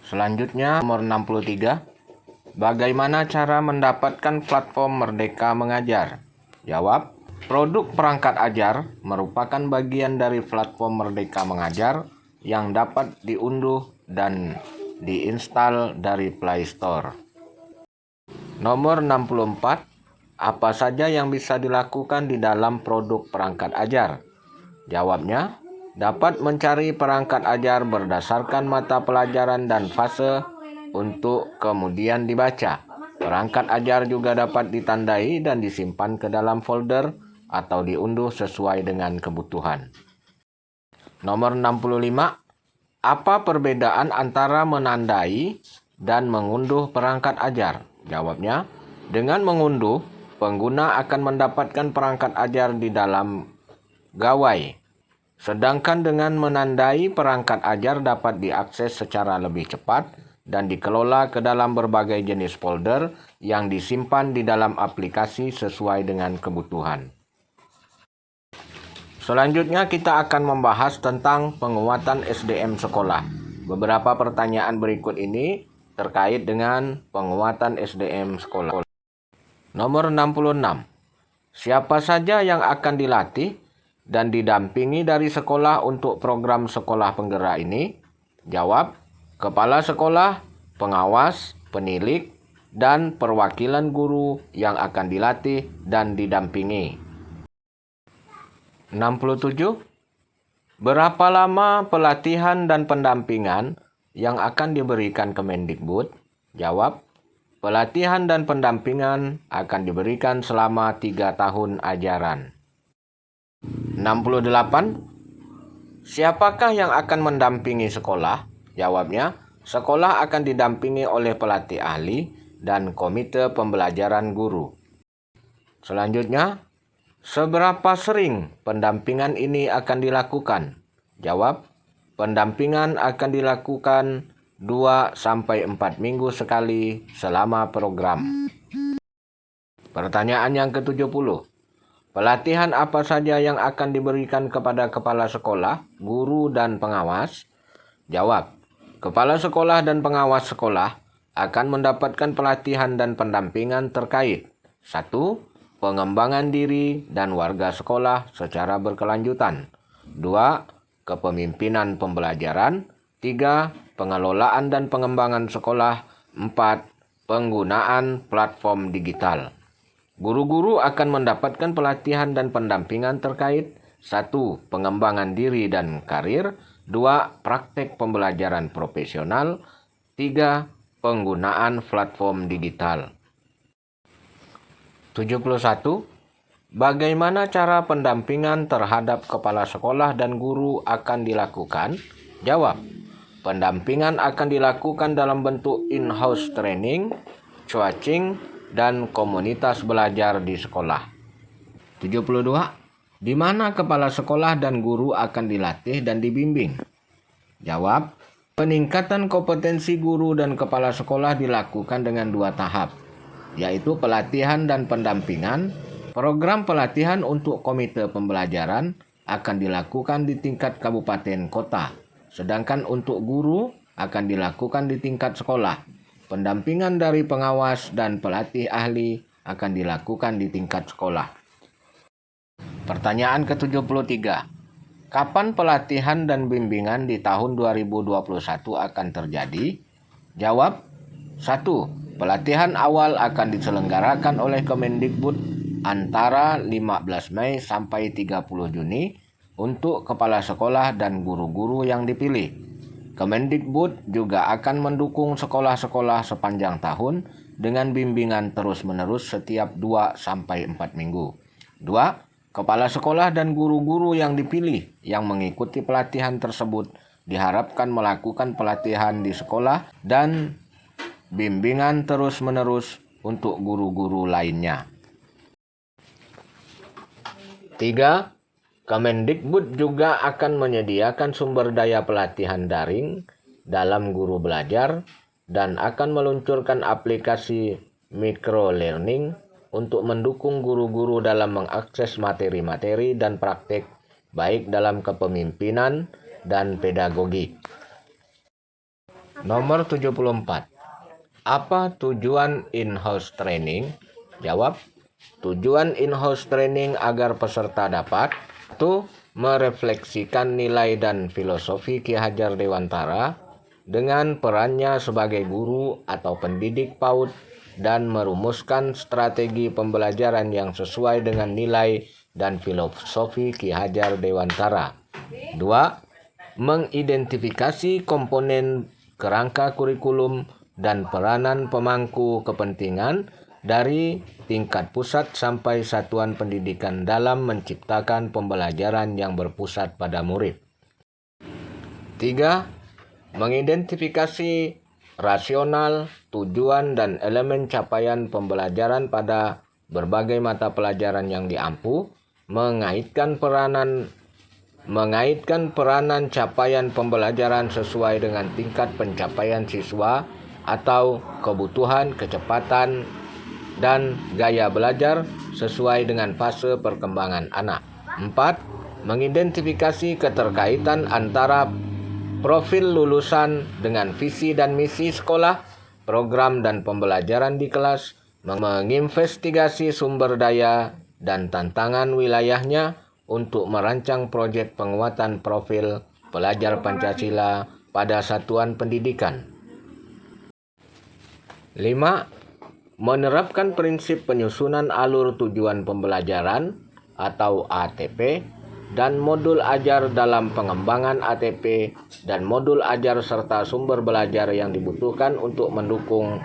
Selanjutnya nomor 63. Bagaimana cara mendapatkan platform Merdeka Mengajar? Jawab, produk perangkat ajar merupakan bagian dari platform Merdeka Mengajar yang dapat diunduh dan diinstal dari Play Store. Nomor 64. Apa saja yang bisa dilakukan di dalam produk perangkat ajar? Jawabnya, dapat mencari perangkat ajar berdasarkan mata pelajaran dan fase untuk kemudian dibaca. Perangkat ajar juga dapat ditandai dan disimpan ke dalam folder atau diunduh sesuai dengan kebutuhan. Nomor 65. Apa perbedaan antara menandai dan mengunduh perangkat ajar? Jawabnya, dengan mengunduh, pengguna akan mendapatkan perangkat ajar di dalam gawai. Sedangkan dengan menandai, perangkat ajar dapat diakses secara lebih cepat dan dikelola ke dalam berbagai jenis folder yang disimpan di dalam aplikasi sesuai dengan kebutuhan. Selanjutnya kita akan membahas tentang penguatan SDM sekolah. Beberapa pertanyaan berikut ini terkait dengan penguatan SDM sekolah. Nomor 66. Siapa saja yang akan dilatih dan didampingi dari sekolah untuk program sekolah penggerak ini? Jawab, kepala sekolah, pengawas, penilik, dan perwakilan guru yang akan dilatih dan didampingi. 67. Berapa lama pelatihan dan pendampingan yang akan diberikan Kemendikbud? Jawab, pelatihan dan pendampingan akan diberikan selama 3 tahun ajaran. 68. Siapakah yang akan mendampingi sekolah? Jawabnya, sekolah akan didampingi oleh pelatih ahli dan komite pembelajaran guru. Selanjutnya, seberapa sering pendampingan ini akan dilakukan? Jawab, pendampingan akan dilakukan 2-4 minggu sekali selama program. Pertanyaan yang ke-70. Pelatihan apa saja yang akan diberikan kepada kepala sekolah, guru, dan pengawas? Jawab, kepala sekolah dan pengawas sekolah akan mendapatkan pelatihan dan pendampingan terkait 1. Pengembangan diri dan warga sekolah secara berkelanjutan. 2. Kepemimpinan pembelajaran. 3. Pengelolaan dan pengembangan sekolah. 4. Penggunaan platform digital. Guru-guru akan mendapatkan pelatihan dan pendampingan terkait 1. Pengembangan diri dan karir. 2. Praktek pembelajaran profesional. 3. Penggunaan platform digital. 71. Bagaimana cara pendampingan terhadap kepala sekolah dan guru akan dilakukan? Jawab, pendampingan akan dilakukan dalam bentuk in-house training, coaching, dan komunitas belajar di sekolah. 72. Di mana kepala sekolah dan guru akan dilatih dan dibimbing? Jawab, peningkatan kompetensi guru dan kepala sekolah dilakukan dengan 2 tahap, yaitu pelatihan dan pendampingan. Program pelatihan untuk komite pembelajaran akan dilakukan di tingkat kabupaten kota, sedangkan untuk guru akan dilakukan di tingkat sekolah. Pendampingan dari pengawas dan pelatih ahli akan dilakukan di tingkat sekolah. Pertanyaan ke-73. Kapan pelatihan dan bimbingan di tahun 2021 akan terjadi? Jawab, 1. Pelatihan awal akan diselenggarakan oleh Kemendikbud antara 15 Mei sampai 30 Juni untuk kepala sekolah dan guru-guru yang dipilih. Kemendikbud juga akan mendukung sekolah-sekolah sepanjang tahun dengan bimbingan terus-menerus setiap 2-4 minggu. 2. Kepala sekolah dan guru-guru yang dipilih yang mengikuti pelatihan tersebut diharapkan melakukan pelatihan di sekolah dan bimbingan terus-menerus untuk guru-guru lainnya. 3. Kemendikbud juga akan menyediakan sumber daya pelatihan daring dalam guru belajar dan akan meluncurkan aplikasi micro-learning untuk mendukung guru-guru dalam mengakses materi-materi dan praktik baik dalam kepemimpinan dan pedagogi. Nomor 74. Apa tujuan in-house training? Jawab, tujuan in-house training agar peserta dapat 1. Merefleksikan nilai dan filosofi Ki Hajar Dewantara dengan perannya sebagai guru atau pendidik PAUD dan merumuskan strategi pembelajaran yang sesuai dengan nilai dan filosofi Ki Hajar Dewantara. 2. Mengidentifikasi komponen kerangka kurikulum dan peranan pemangku kepentingan dari tingkat pusat sampai satuan pendidikan dalam menciptakan pembelajaran yang berpusat pada murid. 3. Mengidentifikasi rasional, tujuan, dan elemen capaian pembelajaran pada berbagai mata pelajaran yang diampu, mengaitkan peranan capaian pembelajaran sesuai dengan tingkat pencapaian siswa atau kebutuhan, kecepatan, dan gaya belajar sesuai dengan fase perkembangan anak. 4. Mengidentifikasi keterkaitan antara profil lulusan dengan visi dan misi sekolah, program dan pembelajaran di kelas, menginvestigasi sumber daya dan tantangan wilayahnya untuk merancang proyek penguatan profil pelajar Pancasila pada satuan pendidikan. 5. Menerapkan prinsip penyusunan alur tujuan pembelajaran atau ATP dan modul ajar dalam pengembangan ATP dan modul ajar serta sumber belajar yang dibutuhkan untuk mendukung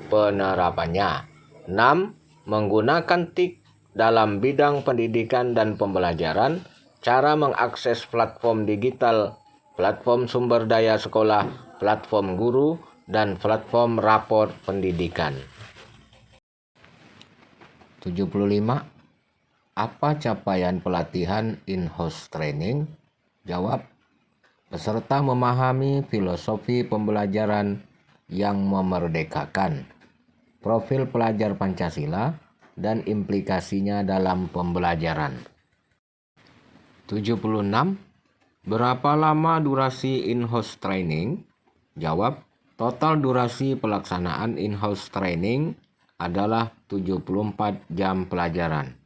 penerapannya. 6. Menggunakan TIK dalam bidang pendidikan dan pembelajaran, cara mengakses platform digital, platform sumber daya sekolah, platform guru, dan platform rapor pendidikan. 75. Apa capaian pelatihan in-house training? Jawab, peserta memahami filosofi pembelajaran yang memerdekakan, profil pelajar Pancasila, dan implikasinya dalam pembelajaran. 76. Berapa lama durasi in-house training? Jawab, total durasi pelaksanaan in-house training adalah 74 jam pelajaran.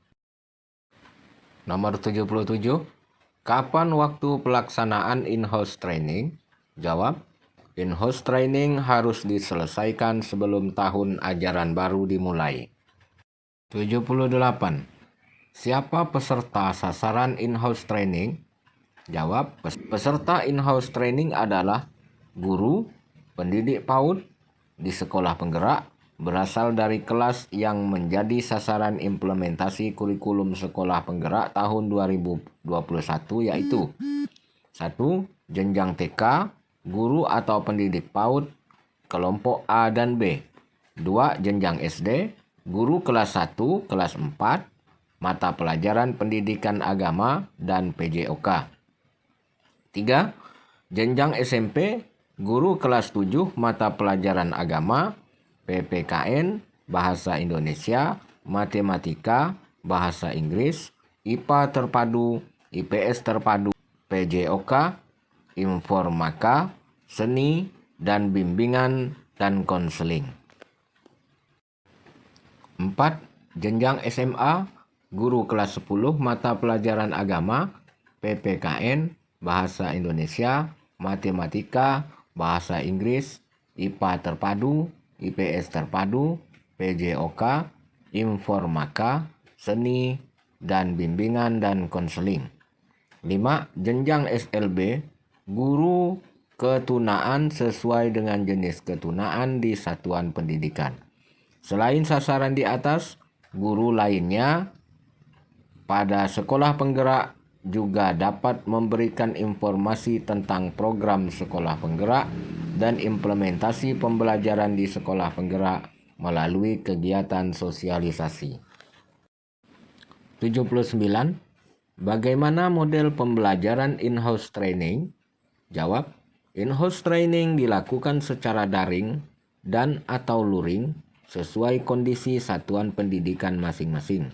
Nomor 77. Kapan waktu pelaksanaan in-house training? Jawab, in-house training harus diselesaikan sebelum tahun ajaran baru dimulai. 78. Siapa peserta sasaran in-house training? Jawab, peserta in-house training adalah guru, pendidik PAUD di sekolah penggerak, berasal dari kelas yang menjadi sasaran implementasi kurikulum sekolah penggerak tahun 2021, yaitu 1. Jenjang TK, guru atau pendidik PAUD, kelompok A dan B. 2. Jenjang SD, guru kelas 1, kelas 4, mata pelajaran pendidikan agama dan PJOK. 3. Jenjang SMP, guru kelas 7 mata pelajaran agama, PPKN, Bahasa Indonesia, Matematika, Bahasa Inggris, IPA terpadu, IPS terpadu, PJOK, Informaka, Seni, dan Bimbingan dan Konseling. 4. Jenjang SMA, guru kelas 10 mata pelajaran agama, PPKN, Bahasa Indonesia, Matematika, Bahasa Inggris, IPA terpadu, IPS terpadu, PJOK, Informaka, Seni, dan Bimbingan dan Konseling. 5. Jenjang SLB, guru ketunaan sesuai dengan jenis ketunaan di satuan pendidikan. Selain sasaran di atas, guru lainnya pada sekolah penggerak juga dapat memberikan informasi tentang program sekolah penggerak dan implementasi pembelajaran di sekolah penggerak melalui kegiatan sosialisasi. 79. Bagaimana model pembelajaran in-house training? Jawab, in-house training dilakukan secara daring dan atau luring sesuai kondisi satuan pendidikan masing-masing.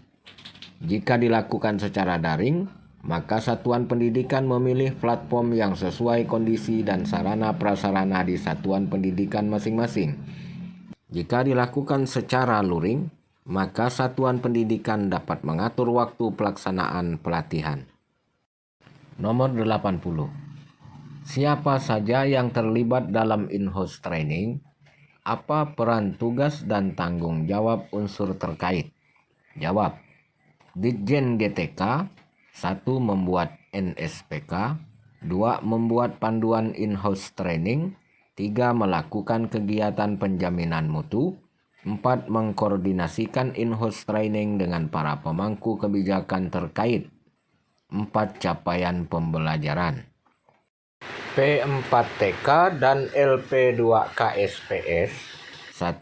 Jika dilakukan secara daring, maka satuan pendidikan memilih platform yang sesuai kondisi dan sarana prasarana di satuan pendidikan masing-masing. Jika dilakukan secara luring, maka satuan pendidikan dapat mengatur waktu pelaksanaan pelatihan. Nomor 80. Siapa saja yang terlibat dalam in-house training? Apa peran tugas dan tanggung jawab unsur terkait? Jawab, Ditjen GTK, 1. Membuat NSPK, 2. Membuat panduan in-house training, 3. Melakukan kegiatan penjaminan mutu, 4. Mengkoordinasikan in-house training dengan para pemangku kebijakan terkait. 4. Capaian pembelajaran. P4TK dan LP2KSPS. 1.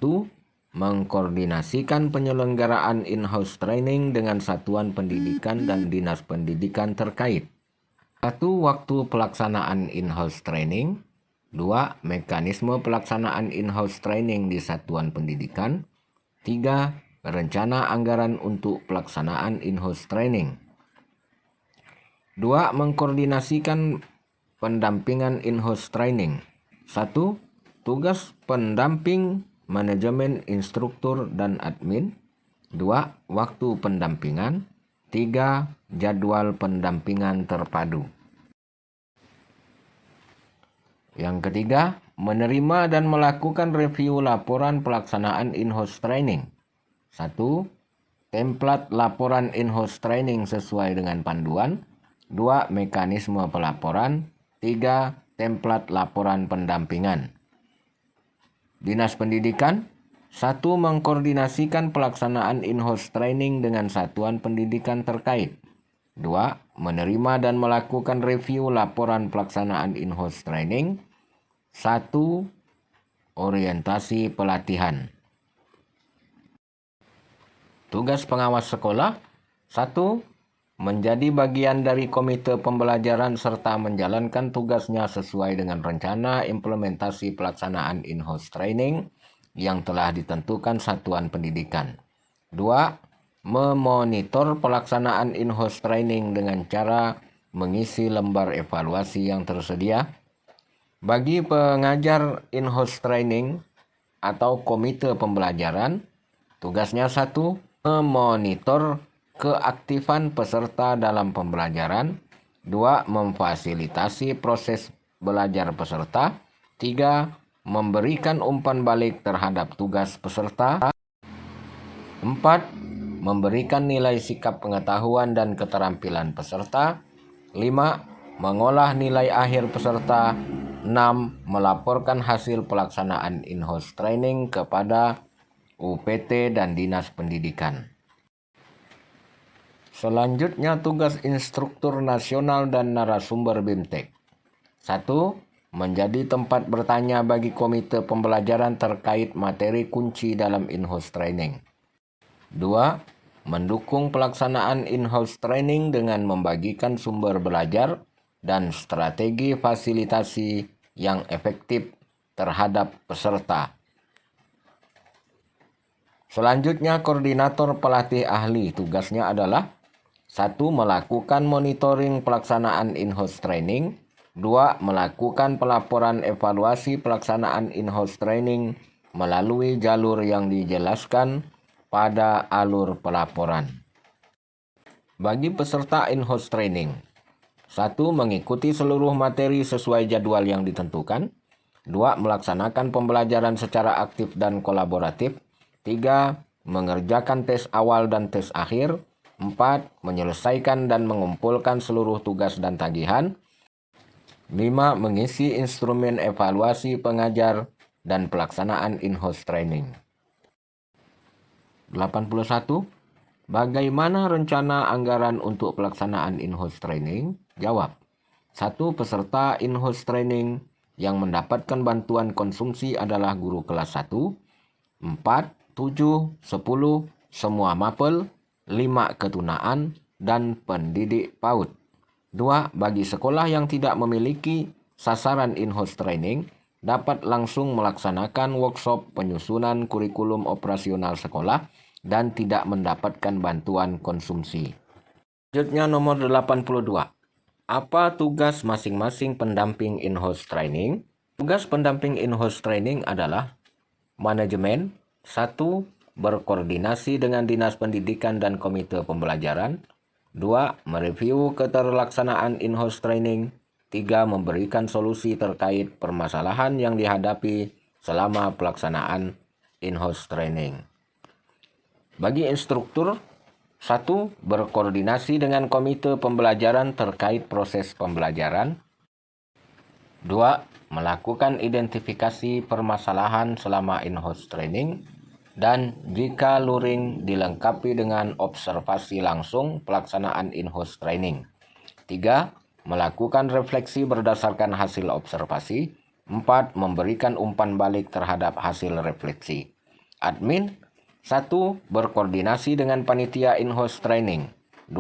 Mengkoordinasikan penyelenggaraan in-house training dengan satuan pendidikan dan dinas pendidikan terkait. 1. Waktu pelaksanaan in-house training. 2. Mekanisme pelaksanaan in-house training di satuan pendidikan. 3. Rencana anggaran untuk pelaksanaan in-house training. 2. Mengkoordinasikan pendampingan in-house training. 1. Tugas pendamping, manajemen, instruktur, dan admin. 2. Waktu pendampingan. 3. Jadwal pendampingan terpadu. Yang ketiga, menerima dan melakukan review laporan pelaksanaan in-house training. 1. Template laporan in-house training sesuai dengan panduan. 2. Mekanisme pelaporan. 3. Template laporan pendampingan. Dinas Pendidikan. 1. Mengkoordinasikan pelaksanaan in-house training dengan satuan pendidikan terkait. 2. Menerima dan melakukan review laporan pelaksanaan in-house training. 1. Orientasi pelatihan. Tugas pengawas sekolah. 1. Menjadi bagian dari komite pembelajaran serta menjalankan tugasnya sesuai dengan rencana implementasi pelaksanaan in-house training yang telah ditentukan satuan pendidikan. 2. Memonitor pelaksanaan in-house training dengan cara mengisi lembar evaluasi yang tersedia. Bagi pengajar in-house training atau komite pembelajaran, tugasnya 1. Memonitor keaktifan peserta dalam pembelajaran. 2. Memfasilitasi proses belajar peserta. 3. Memberikan umpan balik terhadap tugas peserta. 4. Memberikan nilai sikap pengetahuan dan keterampilan peserta. 5. Mengolah nilai akhir peserta. 6. Melaporkan hasil pelaksanaan in-house training kepada UPT dan Dinas Pendidikan. Selanjutnya tugas instruktur nasional dan narasumber BIMTEK. 1. Menjadi tempat bertanya bagi komite pembelajaran terkait materi kunci dalam in-house training. 2. Mendukung pelaksanaan in-house training dengan membagikan sumber belajar dan strategi fasilitasi yang efektif terhadap peserta. Selanjutnya koordinator pelatih ahli. Tugasnya adalah 1. Melakukan monitoring pelaksanaan in-house training. 2. Melakukan pelaporan evaluasi pelaksanaan in-house training melalui jalur yang dijelaskan pada alur pelaporan. Bagi peserta in-house training, 1. Mengikuti seluruh materi sesuai jadwal yang ditentukan. 2. Melaksanakan pembelajaran secara aktif dan kolaboratif. 3. Mengerjakan tes awal dan tes akhir. 4. Menyelesaikan dan mengumpulkan seluruh tugas dan tagihan. 5. Mengisi instrumen evaluasi pengajar dan pelaksanaan in-house training. 81. Bagaimana rencana anggaran untuk pelaksanaan in-house training? Jawab. 1. Peserta in-house training yang mendapatkan bantuan konsumsi adalah guru kelas 1. 4, 7, 10, semua mapel. 5. Ketunaan dan pendidik PAUD. 2. Bagi sekolah yang tidak memiliki sasaran in-house training, dapat langsung melaksanakan workshop penyusunan kurikulum operasional sekolah dan tidak mendapatkan bantuan konsumsi. Selanjutnya nomor 82. Apa tugas masing-masing pendamping in-house training? Tugas pendamping in-house training adalah manajemen. 1. Berkoordinasi dengan Dinas Pendidikan dan Komite Pembelajaran. 2. Mereview keterlaksanaan in-house training. 3. Memberikan solusi terkait permasalahan yang dihadapi selama pelaksanaan in-house training. Bagi instruktur, 1. Berkoordinasi dengan komite pembelajaran terkait proses pembelajaran. 2. Melakukan identifikasi permasalahan selama in-house training. Dan jika luring dilengkapi dengan observasi langsung pelaksanaan in-house training. 3. Melakukan refleksi berdasarkan hasil observasi. 4. Memberikan umpan balik terhadap hasil refleksi. Admin. 1. Berkoordinasi dengan panitia in-house training. 2.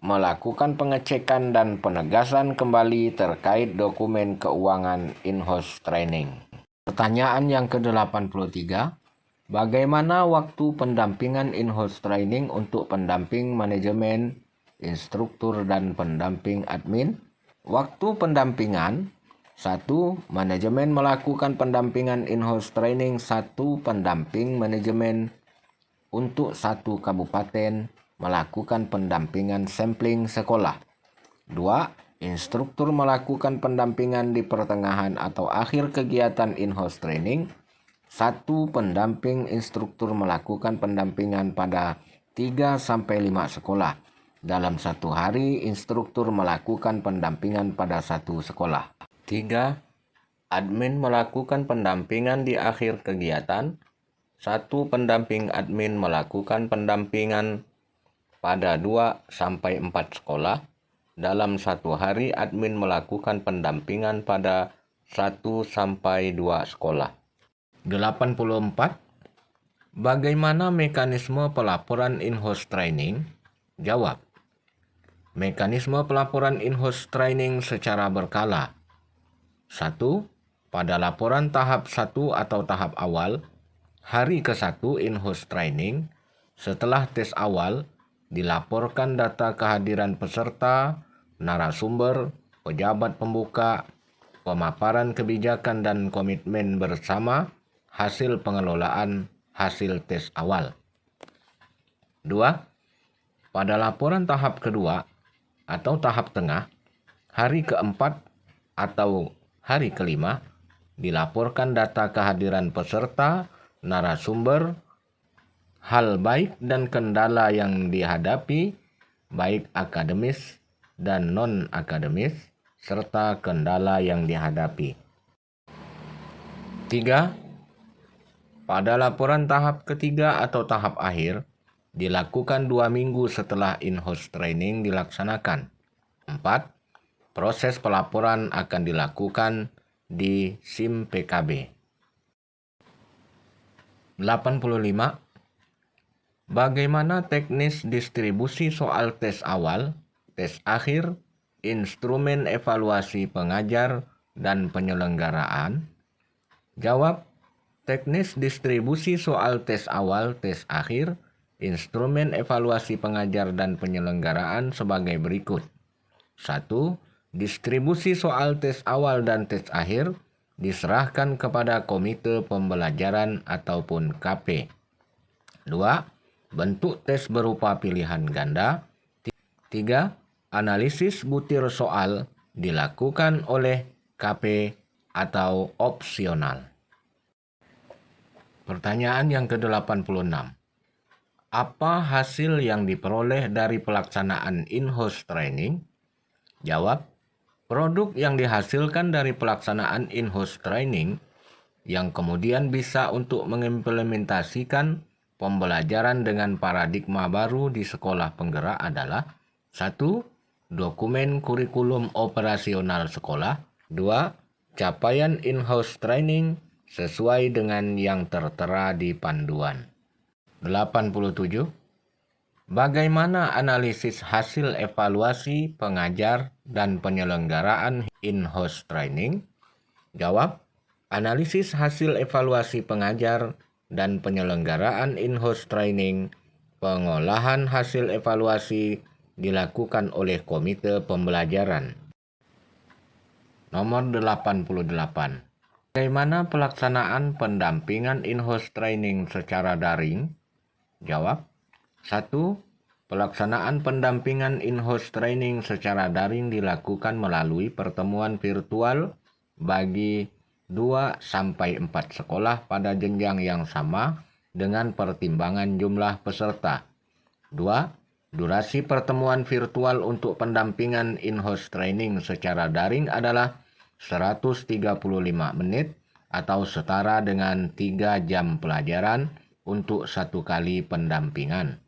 Melakukan pengecekan dan penegasan kembali terkait dokumen keuangan in-house training. Pertanyaan yang ke-83. Bagaimana waktu pendampingan in-house training untuk pendamping manajemen, instruktur, dan pendamping admin? Waktu pendampingan. 1. Manajemen melakukan pendampingan in-house training 1 pendamping manajemen untuk 1 kabupaten melakukan pendampingan sampling sekolah. 2. Instruktur melakukan pendampingan di pertengahan atau akhir kegiatan in-house training. 1 pendamping instruktur melakukan pendampingan pada 3-5 sekolah. Dalam 1 hari, instruktur melakukan pendampingan pada 1 sekolah. 3. Admin melakukan pendampingan di akhir kegiatan. 1 pendamping admin melakukan pendampingan pada 2-4 sekolah. Dalam 1 hari, admin melakukan pendampingan pada 1-2 sekolah. 84. Bagaimana mekanisme pelaporan in-house training? Jawab. Mekanisme pelaporan in-house training secara berkala. 1. Pada laporan tahap 1 atau tahap awal, hari ke-1 in-house training, setelah tes awal, dilaporkan data kehadiran peserta, narasumber, pejabat pembuka, pemaparan kebijakan dan komitmen bersama, hasil pengelolaan hasil tes awal. 2. Pada laporan tahap kedua atau tahap tengah, hari keempat atau hari kelima, dilaporkan data kehadiran peserta, narasumber, hal baik dan kendala yang dihadapi, baik akademis dan non-akademis, serta kendala yang dihadapi. 3. Pada laporan tahap ketiga atau tahap akhir, dilakukan 2 minggu setelah in-house training dilaksanakan. 4. Proses pelaporan akan dilakukan di SIM PKB. 85. Bagaimana teknis distribusi soal tes awal, tes akhir, instrumen evaluasi pengajar, dan penyelenggaraan? Jawab. Teknis distribusi soal tes awal, tes akhir, instrumen evaluasi pengajar dan penyelenggaraan sebagai berikut. 1. Distribusi soal tes awal dan tes akhir diserahkan kepada Komite Pembelajaran ataupun KP. 2. Bentuk tes berupa pilihan ganda. 3. Analisis butir soal dilakukan oleh KP atau opsional. Pertanyaan yang ke-86. Apa hasil yang diperoleh dari pelaksanaan in-house training? Jawab. Produk yang dihasilkan dari pelaksanaan in-house training yang kemudian bisa untuk mengimplementasikan pembelajaran dengan paradigma baru di sekolah penggerak adalah 1. Dokumen kurikulum operasional sekolah. 2. Capaian in-house training sesuai dengan yang tertera di panduan. 87. Bagaimana analisis hasil evaluasi pengajar dan penyelenggaraan in-house training? Jawab. Analisis hasil evaluasi pengajar dan penyelenggaraan in-house training, pengolahan hasil evaluasi dilakukan oleh Komite Pembelajaran. Nomor 88. Bagaimana pelaksanaan pendampingan in-house training secara daring? Jawab. 1. Pelaksanaan pendampingan in-house training secara daring dilakukan melalui pertemuan virtual bagi 2-4 sekolah pada jenjang yang sama dengan pertimbangan jumlah peserta. 2. Durasi pertemuan virtual untuk pendampingan in-house training secara daring adalah 135 menit atau setara dengan 3 jam pelajaran untuk 1 kali pendampingan.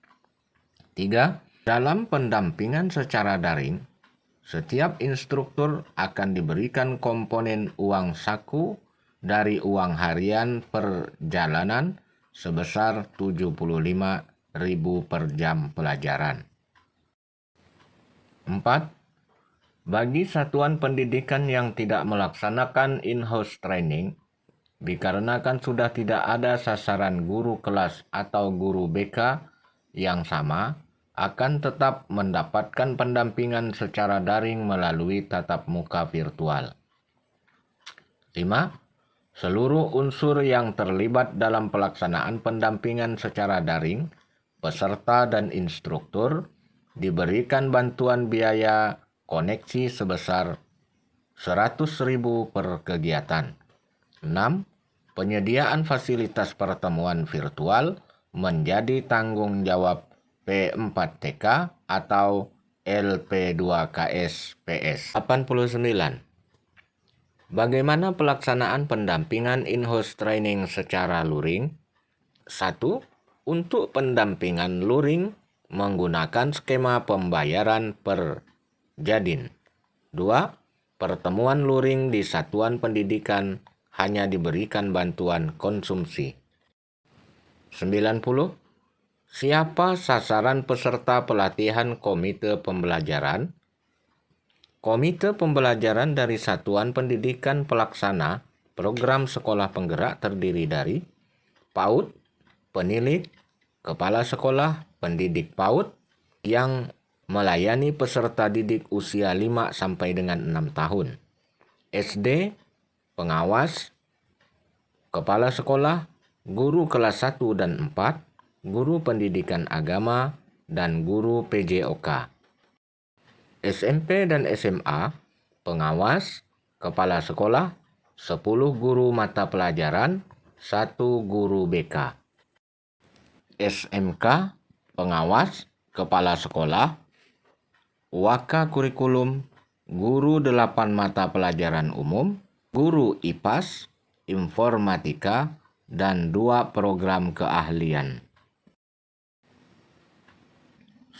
3. Dalam pendampingan secara daring, setiap instruktur akan diberikan komponen uang saku dari uang harian perjalanan sebesar 75.000 per jam pelajaran. 4. Bagi satuan pendidikan yang tidak melaksanakan in-house training, dikarenakan sudah tidak ada sasaran guru kelas atau guru BK yang sama, akan tetap mendapatkan pendampingan secara daring melalui tatap muka virtual. 5. Seluruh unsur yang terlibat dalam pelaksanaan pendampingan secara daring, peserta dan instruktur, diberikan bantuan biaya koneksi sebesar 100.000 per kegiatan. 6. Penyediaan fasilitas pertemuan virtual menjadi tanggung jawab P4TK atau LP2KS-PS. 89. Bagaimana pelaksanaan pendampingan in-house training secara luring? 1. Untuk pendampingan luring menggunakan skema pembayaran per Jadin. 2. Pertemuan luring di satuan pendidikan hanya diberikan bantuan konsumsi. 90. Siapa sasaran peserta pelatihan komite pembelajaran? Komite pembelajaran dari Satuan Pendidikan Pelaksana Program Sekolah Penggerak terdiri dari PAUD, penilik, kepala sekolah, pendidik PAUD yang melayani peserta didik usia 5 sampai dengan 6 tahun. SD, pengawas, kepala sekolah, guru kelas 1 dan 4, guru pendidikan agama, dan guru PJOK. SMP dan SMA, pengawas, kepala sekolah, 10 guru mata pelajaran, 1 guru BK. SMK, pengawas, kepala sekolah, waka kurikulum, guru 8 mata pelajaran umum, guru IPAS, informatika, dan 2 program keahlian.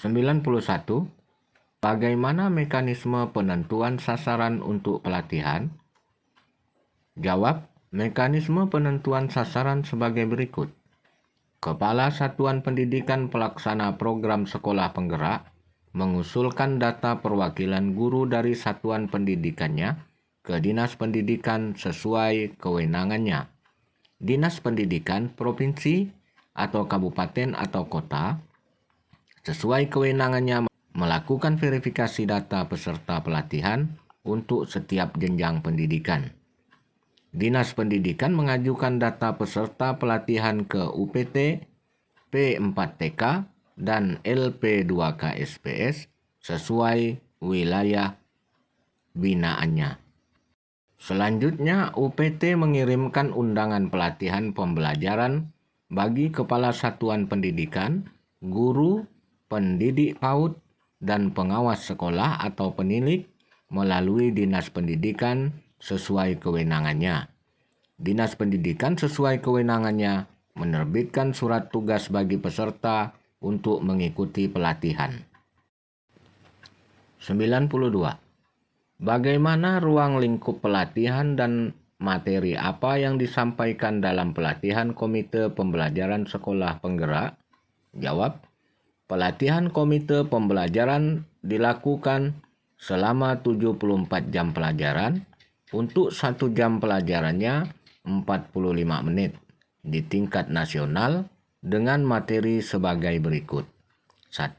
91. Bagaimana mekanisme penentuan sasaran untuk pelatihan? Jawab, mekanisme penentuan sasaran sebagai berikut. Kepala Satuan Pendidikan Pelaksana Program Sekolah Penggerak mengusulkan data perwakilan guru dari satuan pendidikannya ke Dinas Pendidikan sesuai kewenangannya. Dinas Pendidikan Provinsi atau Kabupaten atau Kota sesuai kewenangannya melakukan verifikasi data peserta pelatihan untuk setiap jenjang pendidikan. Dinas Pendidikan mengajukan data peserta pelatihan ke UPT, P4TK, dan LP2K SPS sesuai wilayah binaannya. Selanjutnya, UPT mengirimkan undangan pelatihan pembelajaran bagi kepala satuan pendidikan, guru, pendidik PAUD, dan pengawas sekolah atau penilik melalui Dinas Pendidikan sesuai kewenangannya. Dinas Pendidikan sesuai kewenangannya menerbitkan surat tugas bagi peserta untuk mengikuti pelatihan. 92. Bagaimana ruang lingkup pelatihan dan materi apa yang disampaikan dalam pelatihan Komite Pembelajaran Sekolah Penggerak? Jawab, pelatihan Komite Pembelajaran dilakukan selama 74 jam pelajaran. Untuk 1 jam pelajarannya 45 menit di tingkat nasional dengan materi sebagai berikut. 1.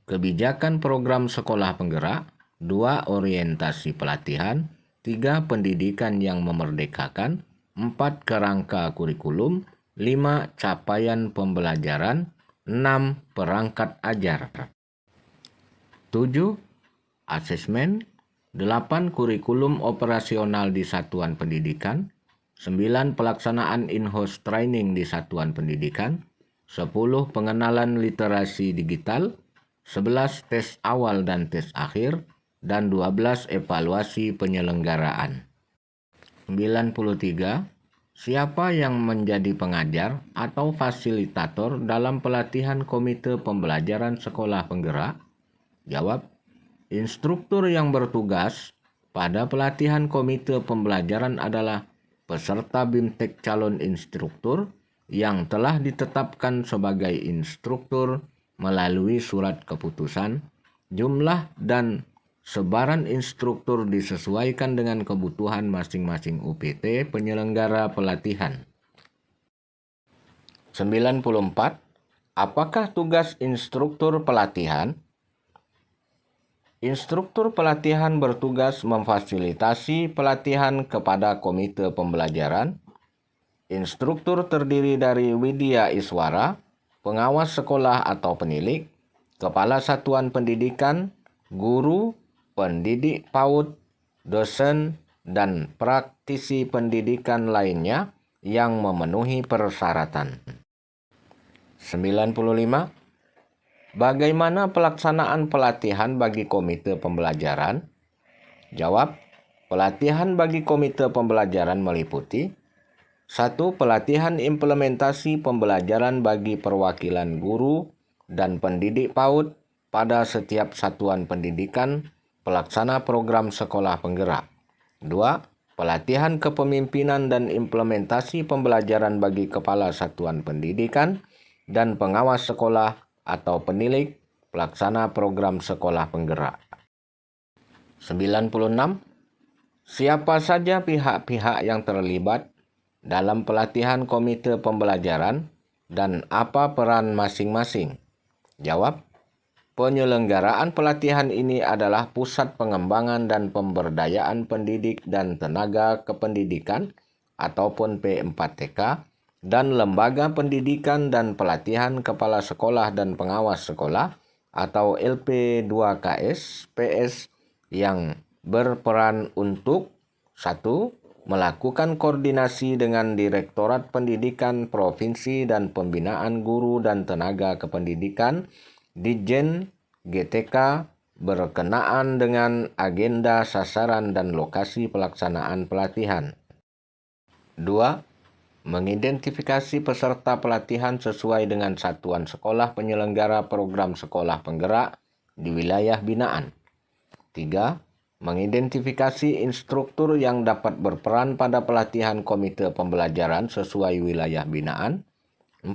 Kebijakan program sekolah penggerak. 2. Orientasi pelatihan. 3. Pendidikan yang memerdekakan. 4. Kerangka kurikulum. 5. Capaian pembelajaran. 6. Perangkat ajar. 7. Asesmen. 8. Kurikulum operasional di satuan pendidikan. 9. Pelaksanaan in-house training di satuan pendidikan. 10. Pengenalan literasi digital. 11. Tes awal dan tes akhir. Dan 12. Evaluasi penyelenggaraan. 93. Siapa yang menjadi pengajar atau fasilitator dalam pelatihan Komite Pembelajaran Sekolah Penggerak? Jawab, instruktur yang bertugas pada pelatihan Komite Pembelajaran adalah peserta BIMTEK calon instruktur yang telah ditetapkan sebagai instruktur melalui surat keputusan. Jumlah dan sebaran instruktur disesuaikan dengan kebutuhan masing-masing UPT penyelenggara pelatihan. 94. Apakah tugas instruktur pelatihan? Instruktur pelatihan bertugas memfasilitasi pelatihan kepada komite pembelajaran. Instruktur terdiri dari Widya Iswara, pengawas sekolah atau penilik, kepala satuan pendidikan, guru, pendidik PAUD, dosen, dan praktisi pendidikan lainnya yang memenuhi persyaratan. 95. Bagaimana pelaksanaan pelatihan bagi komite pembelajaran? Jawab, pelatihan bagi komite pembelajaran meliputi 1. Pelatihan implementasi pembelajaran bagi perwakilan guru dan pendidik PAUD pada setiap satuan pendidikan pelaksana program sekolah penggerak. 2. Pelatihan kepemimpinan dan implementasi pembelajaran bagi kepala satuan pendidikan dan pengawas sekolah atau penilik pelaksana program sekolah penggerak. 96. Siapa saja pihak-pihak yang terlibat dalam pelatihan komite pembelajaran dan apa peran masing-masing? Jawab, penyelenggaraan pelatihan ini adalah Pusat Pengembangan dan Pemberdayaan Pendidik dan Tenaga Kependidikan ataupun P4TK dan Lembaga Pendidikan dan Pelatihan Kepala Sekolah dan Pengawas Sekolah atau LP2KS PS yang berperan untuk 1. Melakukan koordinasi dengan Direktorat Pendidikan Provinsi dan Pembinaan Guru dan Tenaga Kependidikan Ditjen GTK berkenaan dengan agenda, sasaran, dan lokasi pelaksanaan pelatihan. 2. Mengidentifikasi peserta pelatihan sesuai dengan satuan sekolah penyelenggara program sekolah penggerak di wilayah binaan. 3. Mengidentifikasi instruktur yang dapat berperan pada pelatihan komite pembelajaran sesuai wilayah binaan. 4.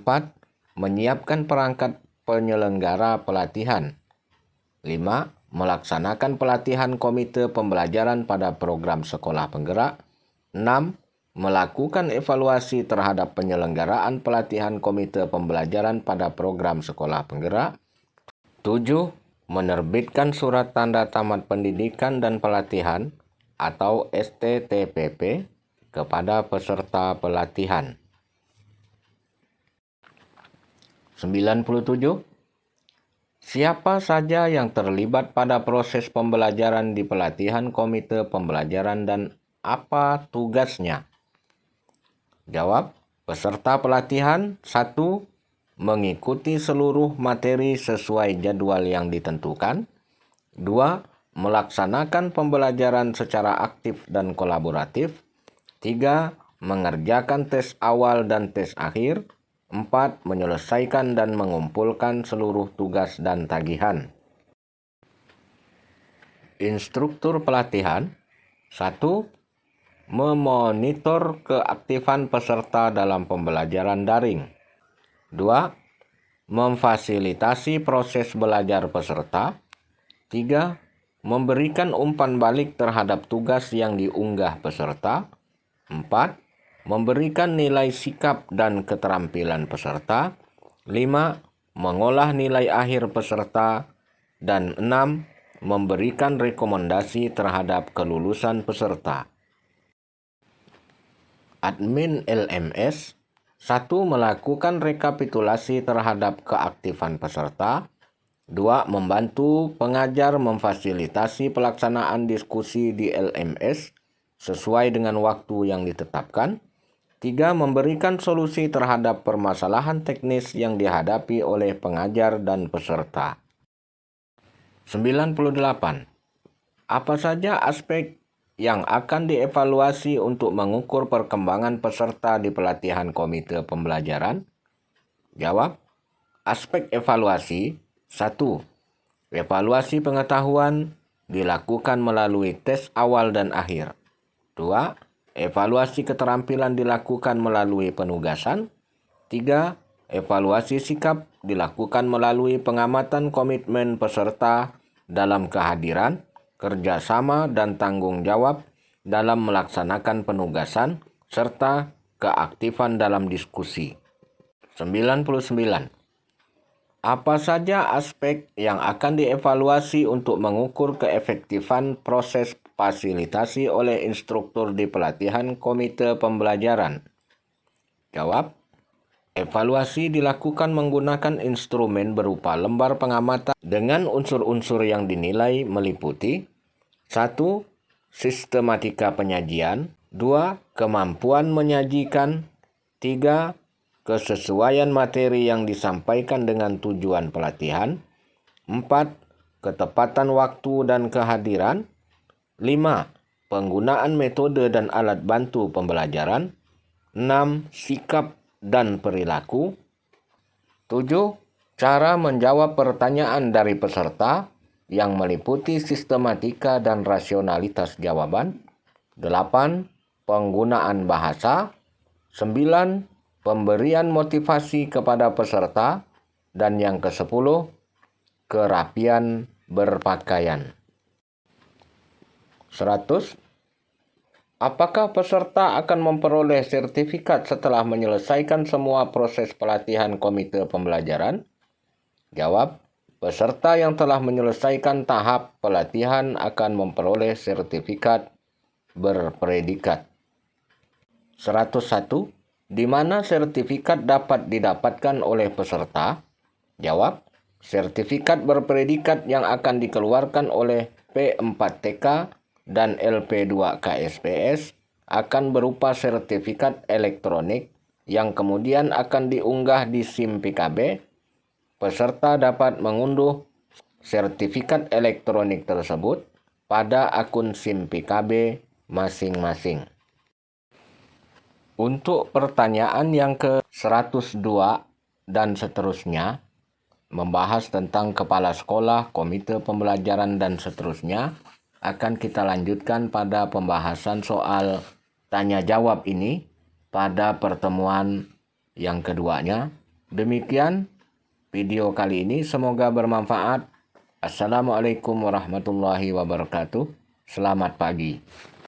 Menyiapkan perangkat penyelenggara pelatihan. 5. Melaksanakan pelatihan komite pembelajaran pada program sekolah penggerak. 6. Melakukan evaluasi terhadap penyelenggaraan pelatihan komite pembelajaran pada program sekolah penggerak. 7. Menerbitkan surat tanda tamat pendidikan dan pelatihan atau STTPP kepada peserta pelatihan. 97. Siapa saja yang terlibat pada proses pembelajaran di pelatihan komite pembelajaran dan apa tugasnya? Jawab, peserta pelatihan 1. Mengikuti seluruh materi sesuai jadwal yang ditentukan. 2. Melaksanakan pembelajaran secara aktif dan kolaboratif. 3. Mengerjakan tes awal dan tes akhir. 4. Menyelesaikan dan mengumpulkan seluruh tugas dan tagihan. Instruktur pelatihan 1. Memonitor keaktifan peserta dalam pembelajaran daring. 2. Memfasilitasi proses belajar peserta. 3. Memberikan umpan balik terhadap tugas yang diunggah peserta. 4. Memberikan nilai sikap dan keterampilan peserta. 5. Mengolah nilai akhir peserta. Dan 6. Memberikan rekomendasi terhadap kelulusan peserta. Admin LMS 1. Melakukan rekapitulasi terhadap keaktifan peserta. 2. Membantu pengajar memfasilitasi pelaksanaan diskusi di LMS sesuai dengan waktu yang ditetapkan. 3. Memberikan solusi terhadap permasalahan teknis yang dihadapi oleh pengajar dan peserta. 98. Apa saja aspek yang akan dievaluasi untuk mengukur perkembangan peserta di pelatihan komite pembelajaran? Jawab, aspek evaluasi 1. Evaluasi pengetahuan dilakukan melalui tes awal dan akhir. 2. Evaluasi keterampilan dilakukan melalui penugasan. 3. Evaluasi sikap dilakukan melalui pengamatan komitmen peserta dalam kehadiran, kerjasama, dan tanggung jawab dalam melaksanakan penugasan, serta keaktifan dalam diskusi. 99. Apa saja aspek yang akan dievaluasi untuk mengukur keefektifan proses fasilitasi oleh instruktur di pelatihan komite pembelajaran? Jawab, evaluasi dilakukan menggunakan instrumen berupa lembar pengamatan dengan unsur-unsur yang dinilai meliputi 1. Sistematika penyajian. 2. Kemampuan menyajikan. 3. Kesesuaian materi yang disampaikan dengan tujuan pelatihan. 4. Ketepatan waktu dan kehadiran. 5. Penggunaan metode dan alat bantu pembelajaran. 6. Sikap dan perilaku. 7. Cara menjawab pertanyaan dari peserta yang meliputi sistematika dan rasionalitas jawaban. 8. Penggunaan bahasa. 9. pemberian motivasi kepada peserta, dan yang ke-10, kerapian berpakaian. 100. Apakah peserta akan memperoleh sertifikat setelah menyelesaikan semua proses pelatihan komite pembelajaran? Jawab, peserta yang telah menyelesaikan tahap pelatihan akan memperoleh sertifikat berpredikat. 101. Di mana sertifikat dapat didapatkan oleh peserta? Jawab, sertifikat berpredikat yang akan dikeluarkan oleh P4TK dan LP2KSPS akan berupa sertifikat elektronik yang kemudian akan diunggah di SIM PKB. Peserta dapat mengunduh sertifikat elektronik tersebut pada akun SIM PKB masing-masing. Untuk pertanyaan yang ke-102 dan seterusnya, membahas tentang kepala sekolah, komite pembelajaran, dan seterusnya, akan kita lanjutkan pada pembahasan soal tanya jawab ini pada pertemuan yang keduanya. Demikian video kali ini, semoga bermanfaat. Assalamualaikum warahmatullahi wabarakatuh. Selamat pagi.